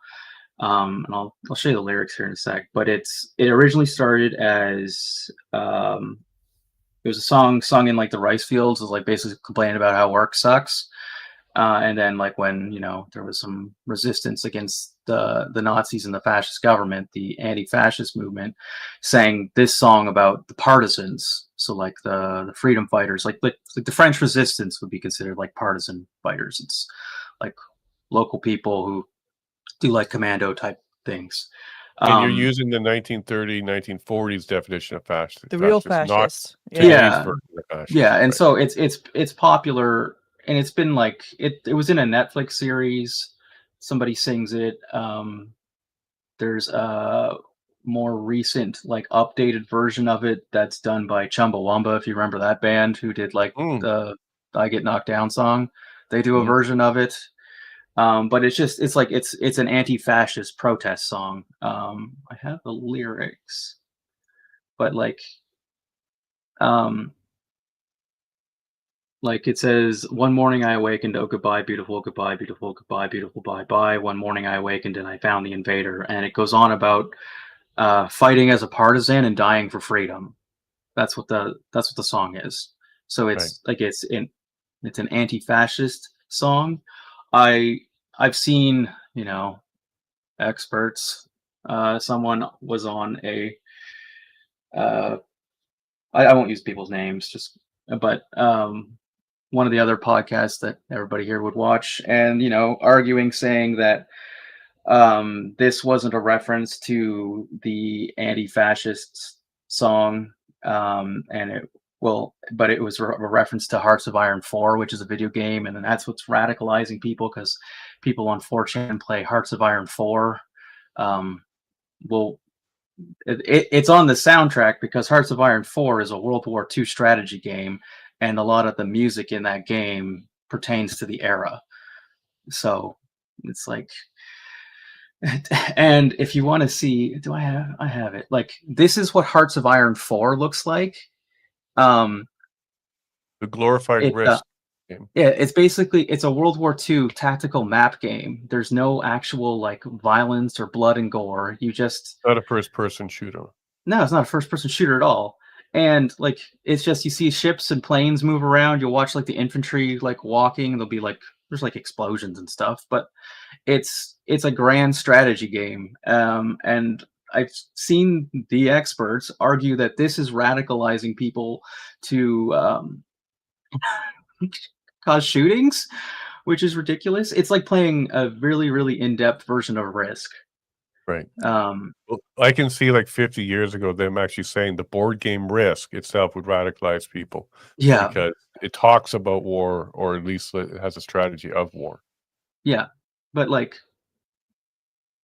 And I'll show you the lyrics here in a sec. But it originally started as it was a song sung in like the rice fields, is like basically complaining about how work sucks. And then like when there was some resistance against the Nazis and the fascist government, the anti-fascist movement sang this song about the partisans. So like the freedom fighters, like the French resistance would be considered like partisan fighters. It's like local people who do like commando type things. And you're using the 1930, 1940s definition of fascist. The real fascist, fascist. not today's version of fascist. Yeah, and right. so it's popular, and it's been like it was in a Netflix series. Somebody sings it. There's a more recent, like updated version of it that's done by Chumbawamba, if you remember that band who did like the I Get Knocked Down song. They do a version of it. But it's an anti-fascist protest song. I have the lyrics, but like it says, one morning I awakened, oh goodbye, beautiful, goodbye, beautiful, goodbye, beautiful, bye bye. One morning I awakened and I found the invader. And it goes on about fighting as a partisan and dying for freedom. That's what the song is. So it's like it's an anti-fascist song. I've seen, experts. Someone was on a I won't use people's names, but one of the other podcasts that everybody here would watch, and arguing, saying that this wasn't a reference to the anti-fascist song, but it was a reference to Hearts of Iron 4, which is a video game, and then that's what's radicalizing people, because people on 4chan play Hearts of Iron 4. It's on the soundtrack because Hearts of Iron 4 is a World War II strategy game, and a lot of the music in that game pertains to the era. So it's like, and if you want to see, I have it. Like, this is what Hearts of Iron 4 looks like. The glorified Risk game. Yeah, it's a World War II tactical map game. There's no actual like violence or blood and gore. Not a first-person shooter. No, it's not a first-person shooter at all. And like, it's just, you see ships and planes move around. You'll watch like the infantry like walking. There'll be like, there's like explosions and stuff. But it's a grand strategy game. And I've seen the experts argue that this is radicalizing people to cause shootings, which is ridiculous. It's like playing a really, really in-depth version of Risk. Right. Well, I can see like 50 years ago them actually saying the board game Risk itself would radicalize people. Yeah. Because it talks about war, or at least it has a strategy of war. Yeah. But like,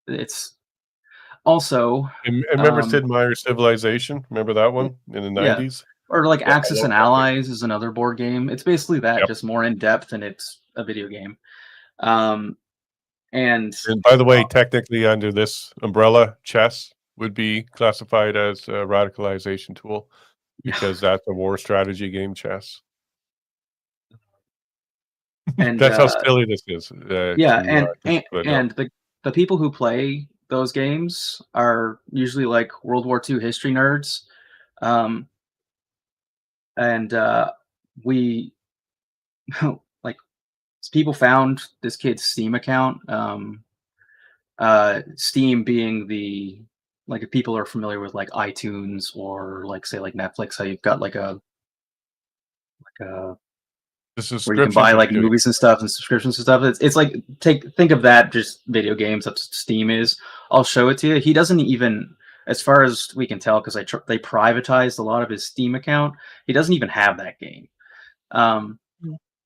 it's also... And remember Sid Meier's Civilization? Remember that one in the 90s? Or like Axis and Allies is another board game. It's basically that, just more in depth, and it's a video game. And by the way, technically under this umbrella, chess would be classified as a radicalization tool, because that's a war strategy game, chess. And that's how silly this is. And the people who play those games are usually like World War II history nerds. And we like, people found this kid's Steam account. Steam being the, like, if people are familiar with like iTunes or like, say, like Netflix, how you've got like a where you can buy like movies and stuff and subscriptions and stuff. It's like, think of that, just video games. That's what Steam is. I'll show it to you. He doesn't even, as far as we can tell, because they privatized a lot of his Steam account, he doesn't even have that game.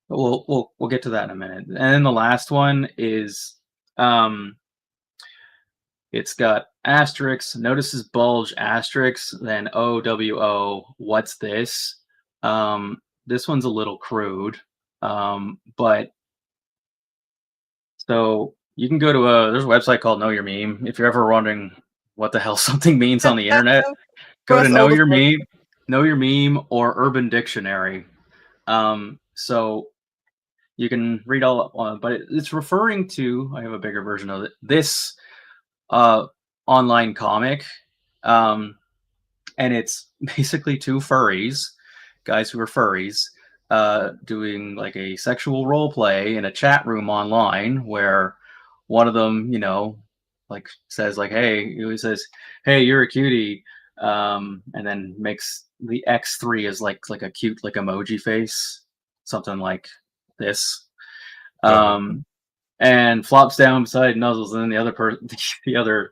We'll get to that in a minute. And then the last one is it's got asterisks, notices bulge, asterisks, then OWO, what's this? This one's a little crude. But so you can go to there's a website called Know Your Meme. If you're ever wondering what the hell something means on the internet, go to Know Your Meme or Urban Dictionary. So you can read all on, but it's referring to, I have a bigger version of it, this online comic. And it's basically two furries, guys who are furries, doing like a sexual role play in a chat room online where one of them, like says like, hey, he says, hey, you're a cutie. And then makes the X3 as like a cute like emoji face, something like this. And flops down beside Nuzzles, and then the other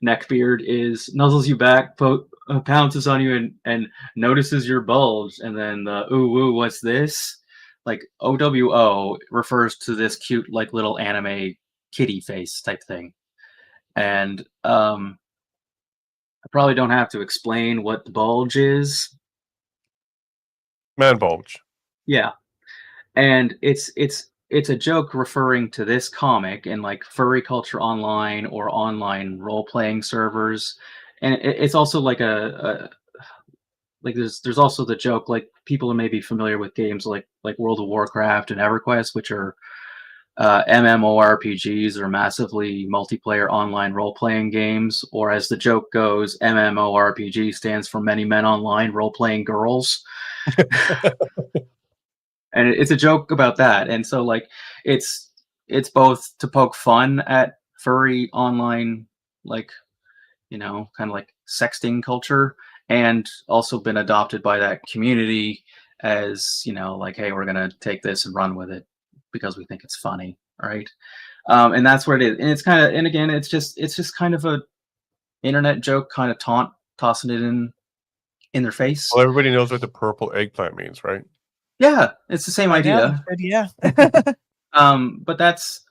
neckbeard is nuzzles you back, pounces on you, and notices your bulge, and then the ooh woo, what's this? Like OWO refers to this cute like little anime kitty face type thing, and I probably don't have to explain what the bulge is. Man bulge. Yeah, and it's a joke referring to this comic and like furry culture online or online role-playing servers, and it's also like like there's also the joke, like people are maybe familiar with games like World of Warcraft and EverQuest, which are MMORPGs or massively multiplayer online role-playing games, or as the joke goes, MMORPG stands for Many Men Online Role-Playing Girls. And it's a joke about that, and so like it's both to poke fun at furry online, like kind of like sexting culture, and also been adopted by that community as like, hey, we're gonna take this and run with it because we think it's funny, right? And that's where it is, and it's kind of, and again, it's just kind of a internet joke, kind of tossing it in their face. Well, everybody knows what the purple eggplant means, right? Yeah, it's the same idea. Yeah. But that's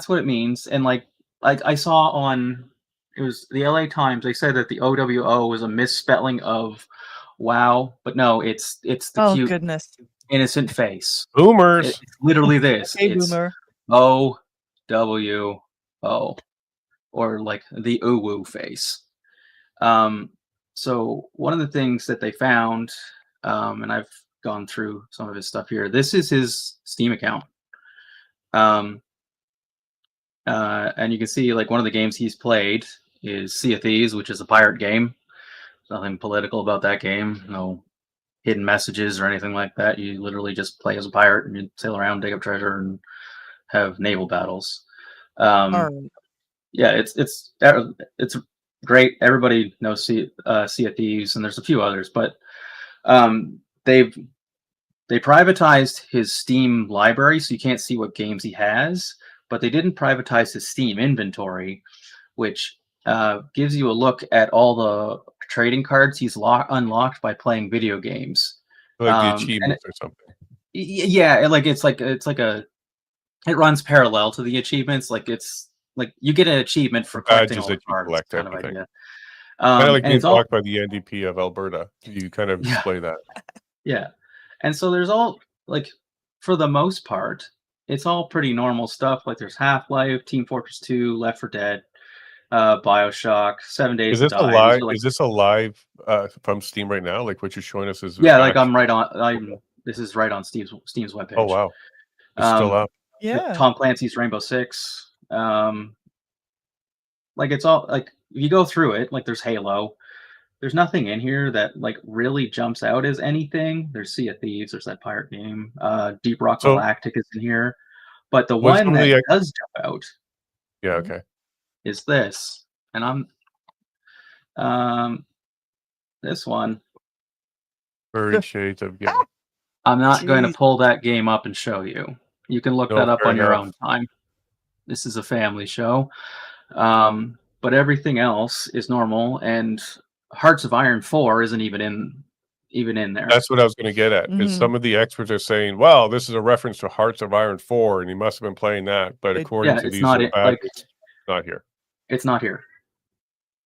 what it means. And like I saw on, it was the LA Times, they said that the OWO was a misspelling of wow, but no, it's the cute goodness, innocent face. Boomers. It's literally this. hey, It's boomer. OWO, or like the uwu face. So one of the things that they found, and I've gone through some of his stuff here. This is his Steam account. And you can see like one of the games he's played is Sea of Thieves, which is a pirate game. There's nothing political about that game. No hidden messages or anything like that. You literally just play as a pirate and you sail around, dig up treasure, and have naval battles. Yeah, it's great. Everybody knows Sea of Thieves, and there's a few others, but they privatized his Steam library, so you can't see what games he has, but they didn't privatize his Steam inventory, which gives you a look at all the trading cards he's unlocked by playing video games. Like the achievements or something. Yeah, like it runs parallel to the achievements. Like it's like you get an achievement for collecting all the cards, kind of idea. Kind of like being blocked by the NDP of Alberta. You kind of display that. Yeah. And so there's all, like, for the most part, it's all pretty normal stuff. Like there's Half-Life, Team Fortress 2, Left 4 Dead, BioShock, 7 Days to Die. Is this a live from Steam right now? Like what you're showing us is like I'm right on. This is right on Steam's webpage. Oh wow, it's still up. Yeah. Tom Clancy's Rainbow Six. Like it's all like if you go through it, like there's Halo. There's nothing in here that like really jumps out as anything. There's Sea of Thieves. There's that pirate game. Deep Rock Galactic is in here, but the one that does jump out, is this, and I'm this one. Furry Shades of Grey. I'm not going to pull that game up and show you. You can look that up on your own time. This is a family show, but everything else is normal, and Hearts of Iron 4 isn't even in even in there. That's what I was going to get at. Is Mhm. some of the experts are saying, "Well, this is a reference to Hearts of Iron 4, and he must have been playing that." But according to it's these not bad, it's not here. It's not here.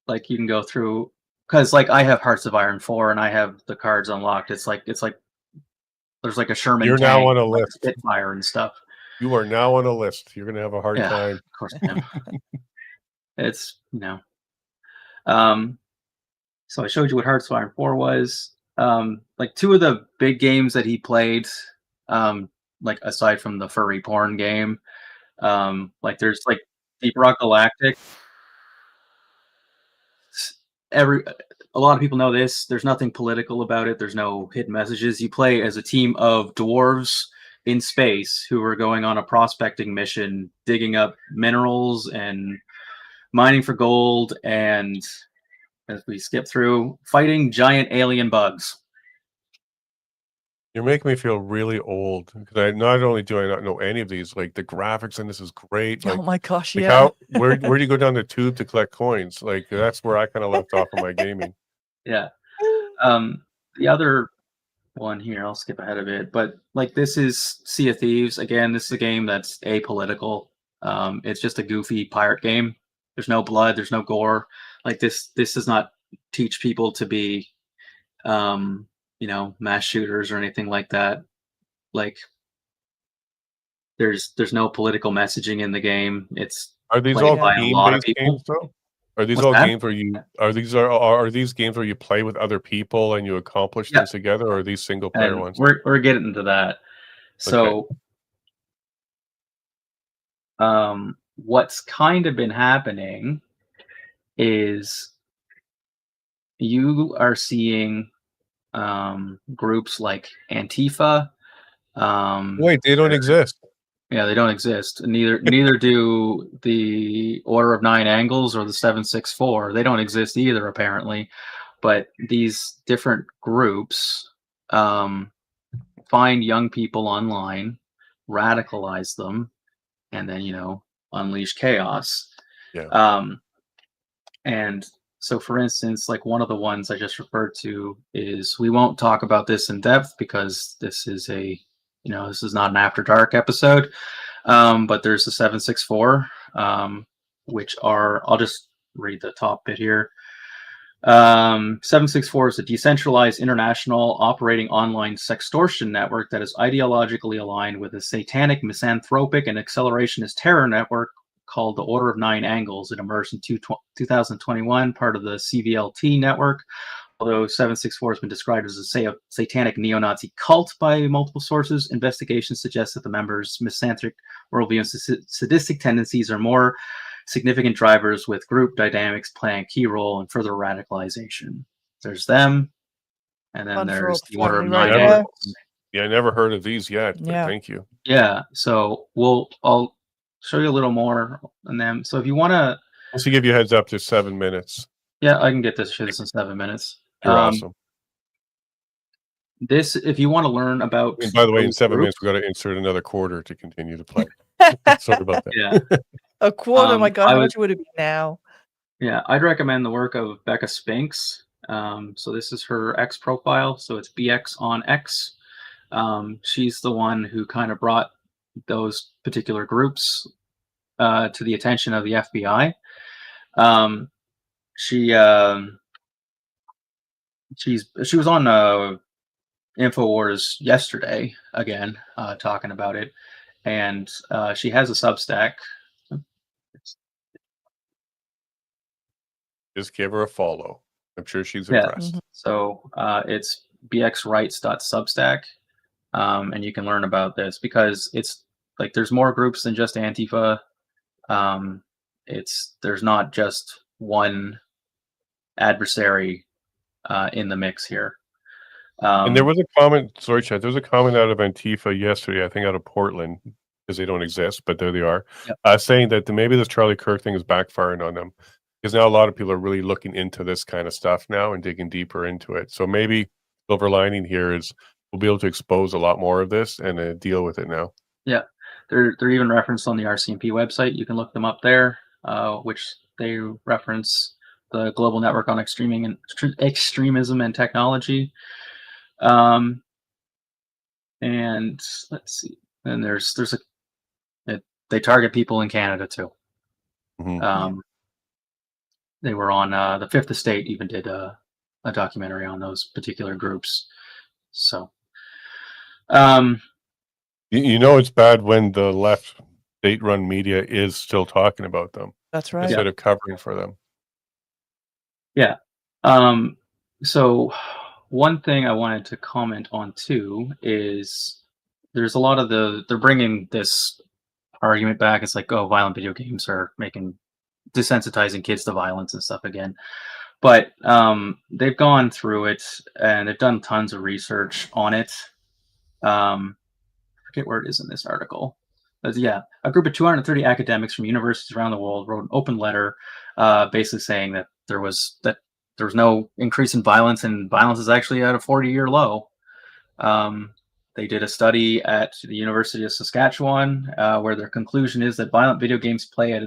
Like you can go through, because like I have Hearts of Iron 4 and I have the cards unlocked. It's like there's like a Sherman You're tank, now on a like list. Spitfire and stuff. You are now on a list. You're going to have a hard Yeah, time. of course I am. It's Um, so I showed you what Hearts of Iron 4 was. Like two of the big games that he played, like aside from the furry porn game, like there's like Deep Rock Galactic. Every A lot of people know this. There's nothing political about it. There's no hidden messages. You play as a team of dwarves in space who are going on a prospecting mission, digging up minerals and mining for gold, and as we skip through, fighting giant alien bugs. You're making me feel really old because I not only do I not know any of these, like the graphics in this is great. Like, Oh my gosh, like yeah. where do you go down the tube to collect coins? Like that's where I kind of left off of my gaming. Yeah. The other one here, I'll skip ahead of it, but like this is Sea of Thieves. Again, this is a game that's apolitical. It's just a goofy pirate game. There's no blood, there's no gore. Like this does not teach people to be mass shooters or anything like that. Like there's no political messaging in the game. It's Are these played all by a lot of team-based people. games though? Are these What's all that? games where you are these games where you play with other people and you accomplish Yeah. things together, or are these single player And ones? we're getting into that. So what's kind of been happening is you are seeing groups like Antifa. Wait, they don't exist. Yeah, they don't exist. Neither do the Order of Nine Angles or the 764. They don't exist either, apparently. But these different groups find young people online, radicalize them, and then unleash chaos. Yeah. And so, for instance, like one of the ones I just referred to is, we won't talk about this in depth because this is this is not an After Dark episode. But there's the 764, which I'll just read the top bit here. 764 is a decentralized international operating online sextortion network that is ideologically aligned with a satanic, misanthropic, and accelerationist terror network called the Order of Nine Angles. It emerged in 2021, part of the CVLT network. Although 764 has been described as a satanic neo-Nazi cult by multiple sources, investigations suggest that the members' misanthropic worldview and sadistic tendencies are more significant drivers, with group dynamics playing a key role in further radicalization. There's them, and then there's the Order of Nine Angles. Yeah, I never heard of these yet, but Yeah. thank you. Yeah, so I'll show you a little more on them. So if you want to, Once you give you a heads up, there's 7 minutes. yeah, I can get this in 7 minutes. You're awesome. This, if you want to learn about. And by the way, in 7 minutes, we got to insert another quarter to continue to play. Sorry about that. Yeah. A quarter, my God, how would- much would it be now? Yeah, I'd recommend the work of Becca Spinks. So this is her X profile. So it's BX on X. She's the one who kind of brought those particular groups to the attention of the FBI. She was on InfoWars yesterday again, talking about it, and she has a Substack. Just give her a follow. I'm sure she's impressed. Mhm. So it's bxrights.substack, and you can learn about this because it's like there's more groups than just Antifa. There's not just one adversary in the mix here. And there was a comment, sorry, Chet, there was a comment out of Antifa yesterday, I think out of Portland, because they don't exist, but there they are, saying that maybe this Charlie Kirk thing is backfiring on them. Because now a lot of people are really looking into this kind of stuff now and digging deeper into it. So maybe silver lining here is we'll be able to expose a lot more of this and deal with it now. Yeah, they're even referenced on the RCMP website. You can look them up there, which they reference the Global Network on Extremism and Technology. Um, and let's see. And they target people in Canada too. Mhm. They were on the Fifth Estate even did a documentary on those particular groups. So, um, You know it's bad when the left state-run media is still talking about them That's right. Yeah. instead of covering for them. yeah. So one thing I wanted to comment on too is there's a lot of they're bringing this argument back. It's like, oh, violent video games are desensitizing kids to violence and stuff again. But they've gone through it and they've done tons of research on it. I forget where it is in this article. But yeah, a group of 230 academics from universities around the world wrote an open letter, basically saying that there was no increase in violence, and violence is actually at a 40-year low. They did a study at the University of Saskatchewan where their conclusion is that violent video games play at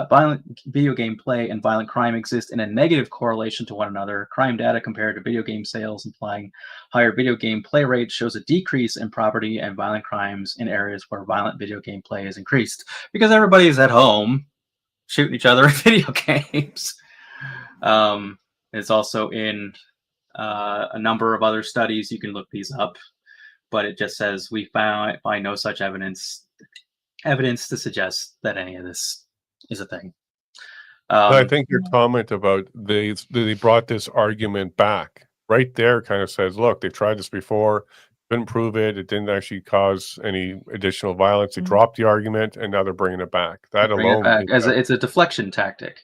violent video game play and violent crime exist in a negative correlation to one another. Crime data compared to video game sales implying higher video game play rates shows a decrease in property and violent crimes in areas where violent video game play is increased because everybody's at home shooting each other in video games. It's also in a number of other studies. You can look these up, but it just says we find no such evidence to suggest that any of this is a thing. I think your comment about they brought this argument back right there kind of says, look, they've tried this before, couldn't prove it. It didn't actually cause any additional violence. They dropped the argument, and now they're bringing it back. That alone, it's a deflection tactic.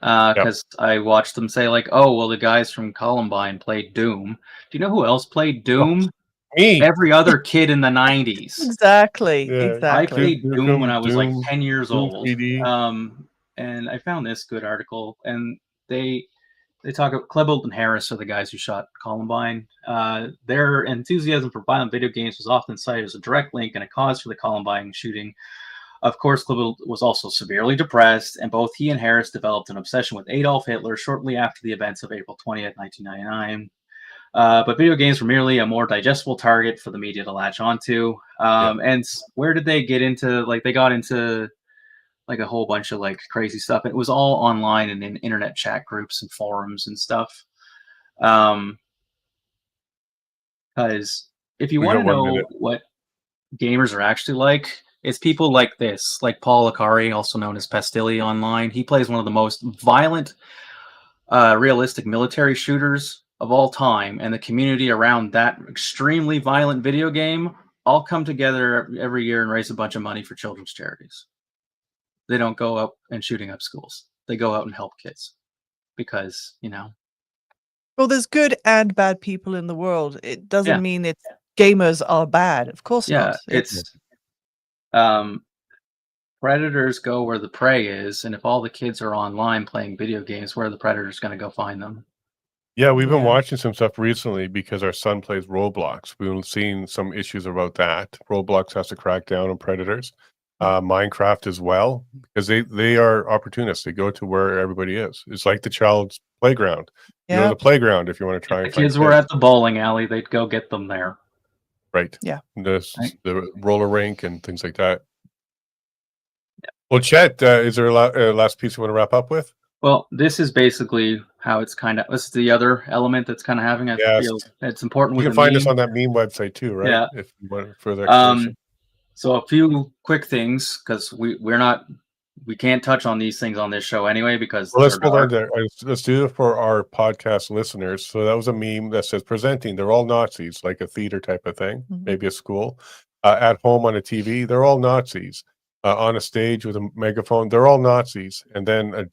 Because I watched them say like, oh, well, the guys from Columbine played Doom. Do you know who else played Doom? Me. Every other kid in the 90s. Exactly. Yeah. Exactly. I played Doom when I was like 10 years Doom old. 3D. And I found this good article, and they talk about Klebold and Harris are the guys who shot Columbine. Their enthusiasm for violent video games was often cited as a direct link and a cause for the Columbine shooting. Of course, Klebold was also severely depressed, and both he and Harris developed an obsession with Adolf Hitler shortly after the events of April 20th, 1999. But video games were merely a more digestible target for the media to latch onto. And where did they get into? Like, they got into like a whole bunch of like crazy stuff. It was all online and in internet chat groups and forums and stuff. Because if you want to know what gamers are actually like, it's people like this, like Paul Akari, also known as Pastilli online. He plays one of the most violent, realistic military shooters of all time, and the community around that extremely violent video game all come together every year and raise a bunch of money for children's charities. They don't go up and shooting up schools. They go out and help kids because, Well, there's good and bad people in the world. It doesn't mean it's gamers are bad. Of course not. It's predators go where the prey is, and if all the kids are online playing video games, where are the predators going to go find them? Yeah, we've been watching some stuff recently because our son plays Roblox. We've been seeing some issues about that. Roblox has to crack down on predators. Minecraft as well, because they are opportunists. They go to where everybody is. It's like the child's playground. You go to the playground if you want to try. If the kids were at the bowling alley, they'd go get them there. Right. Yeah. The roller rink and things like that. Yeah. Well, Chet, is there a last piece you want to wrap up with? Well, this is basically how it's this is the other element that's kind of having. I feel it's important. You can find us on that meme website too, right? Yeah. If you want further explanation. So a few quick things, because we can't touch on these things on this show anyway, because let's hold on there. Let's do it for our podcast listeners. So that was a meme that says presenting, they're all Nazis, like a theater type of thing, maybe a school. At home on a TV, they're all Nazis. On a stage with a megaphone, they're all Nazis. And then a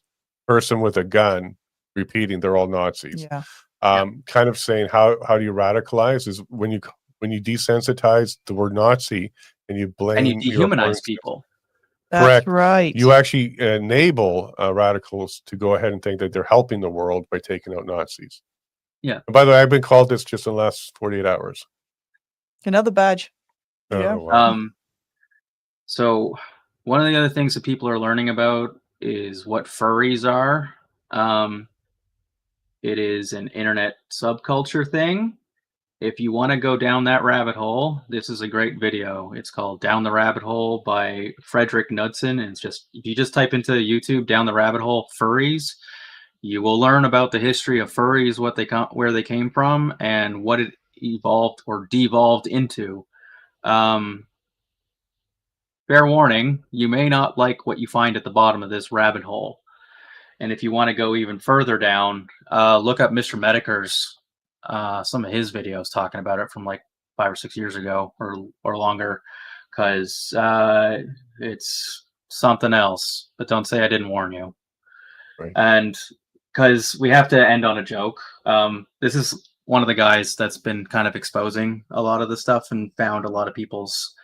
person with a gun repeating, they're all Nazis. Yeah. Kind of saying how do you radicalize is when you desensitize the word Nazi and you blame and you dehumanize people. That's correct. Right. You actually enable radicals to go ahead and think that they're helping the world by taking out Nazis. Yeah. And by the way, I've been called this just in the last 48 hours. Another badge. Wow. So one of the other things that people are learning about is what furries are. It is an internet subculture thing. If you want to go down that rabbit hole, this is a great video. It's called Down the Rabbit Hole by Frederick Knudsen. And it's just, if you just type into YouTube, Down the Rabbit Hole furries, you will learn about the history of furries, where they came from, and what it evolved or devolved into. Fair warning, you may not like what you find at the bottom of this rabbit hole. And if you want to go even further down, look up Mr. Medicare's some of his videos talking about it from like 5 or 6 years ago or longer, because it's something else. But don't say I didn't warn you. Right. And because we have to end on a joke. This is one of the guys that's been kind of exposing a lot of the stuff and found a lot of people's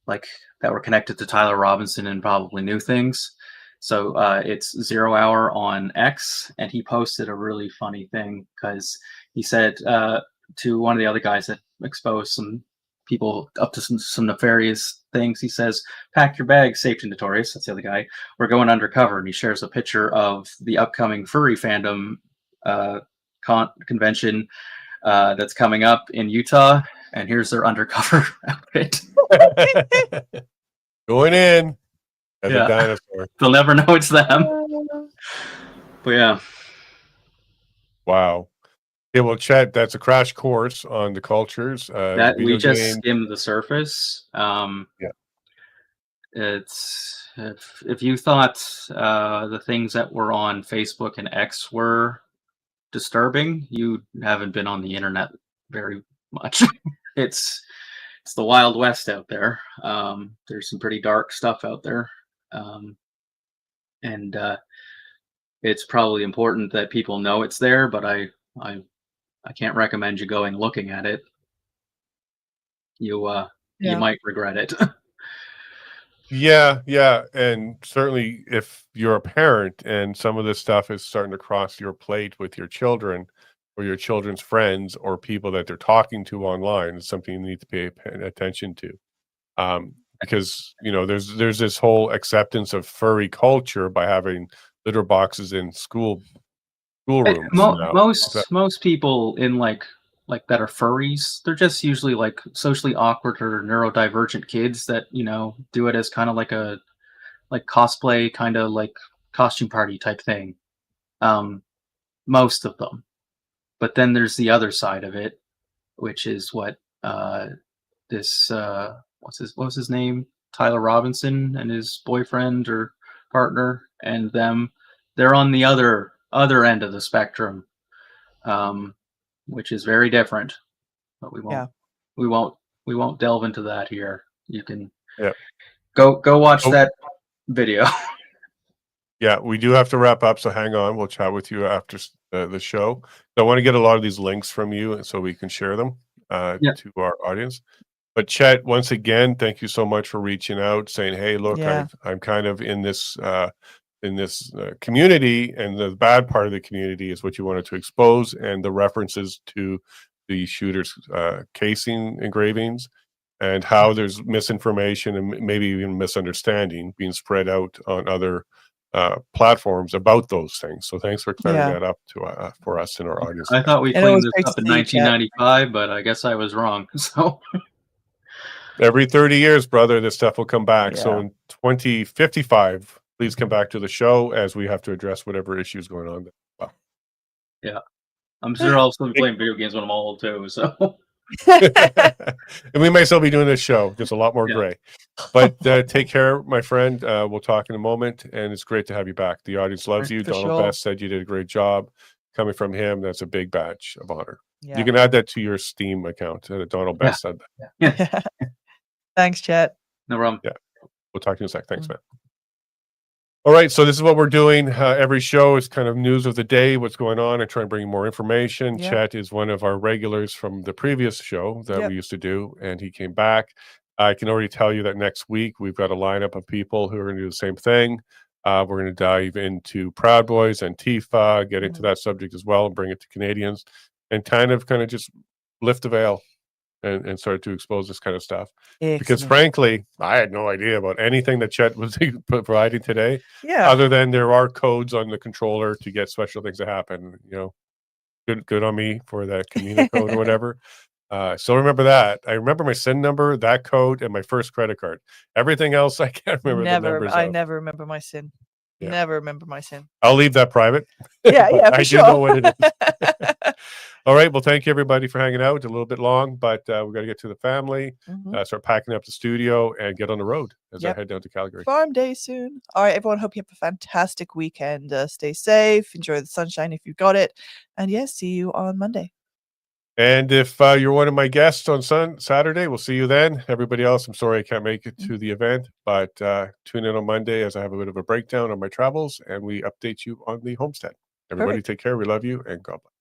that were connected to Tyler Robinson and probably knew things. So it's 0 Hour on X, and he posted a really funny thing because he said to one of the other guys that exposed some people up to some nefarious things, he says, "Pack your bags, Safety Notorious," that's the other guy, "we're going undercover." And he shares a picture of the upcoming furry fandom convention that's coming up in Utah, and here's their undercover outfit. Going in as a dinosaur. They'll never know it's them. But yeah. Wow. Yeah, well, Chet, that's a crash course on the cultures. That we just skimmed the surface. It's if you thought the things that were on Facebook and X were disturbing, you haven't been on the internet very much. It's the Wild West out there. There's some pretty dark stuff out there. And it's probably important that people know it's there, but I can't recommend you going looking at it. You might regret it. Yeah, and certainly if you're a parent and some of this stuff is starting to cross your plate with your children or your children's friends or people that they're talking to online, it's something you need to pay attention to. Because there's this whole acceptance of furry culture by having litter boxes in schoolrooms. Most people in like that are furries, they're just usually like socially awkward or neurodivergent kids that do it as kind of like a cosplay, kind of like costume party type thing. Most of them. But then there's the other side of it, which is what this what was his name? Tyler Robinson and his boyfriend or partner and them. They're on the other end of the spectrum, which is very different. But we won't delve into that here. You can go watch that video. Yeah, we do have to wrap up, so hang on. We'll chat with you after the show. So I want to get a lot of these links from you so we can share them to our audience. But Chet, once again, thank you so much for reaching out, saying, "Hey, look, I'm kind of in this community, and the bad part of the community is what you wanted to expose, and the references to the shooter's casing engravings, and how there's misinformation and maybe even misunderstanding being spread out on other platforms about those things." So thanks for clearing that up for us and our audience. I thought we cleaned this up in 1995, but I guess I was wrong. So every 30 years, brother, this stuff will come back. So in 2055, please come back to the show as we have to address whatever issues going on. Wow. Yeah, I'm sure I'll still be playing video games when I'm old too. So. And we may still be doing this show. There's a lot more gray. But take care, my friend. We'll talk in a moment, and it's great to have you back. The audience loves you. Donald Best said you did a great job. Coming from him, that's a big badge of honor. You can add that to your Steam account. Donald Best said that. Thanks, Chet. No problem. Yeah. We'll talk to you in a sec. Thanks, man. All right, so this is what we're doing. Every show is kind of news of the day, what's going on, and try and bring more information. Chet is one of our regulars from the previous show that we used to do, and he came back. I can already tell you that next week we've got a lineup of people who are going to do the same thing. We're going to dive into Proud Boys and Antifa, get into that subject as well, and bring it to Canadians, and kind of just lift the veil and start to expose this kind of stuff. Excellent. Because frankly, I had no idea about anything that Chet was providing today. Other than there are codes on the controller to get special things to happen. Good on me for that Camino code or whatever. I still remember that. I remember my SIN number, that code, and my first credit card. Everything else, I can't remember the numbers I of. never remember my SIN. Yeah. Never remember my SIN. I'll leave that private. Yeah, but yeah, for I sure. do know what it is. All right. Well, thank you everybody for hanging out. A little bit long, but we got to get to the family, start packing up the studio, and get on the road as I head down to Calgary. Farm day soon. All right, everyone. Hope you have a fantastic weekend. Stay safe. Enjoy the sunshine if you've got it. And yes, see you on Monday. And if you're one of my guests on Saturday, we'll see you then. Everybody else, I'm sorry I can't make it to the event, but tune in on Monday as I have a bit of a breakdown on my travels, and we update you on the homestead. Everybody take care. We love you, and God bless.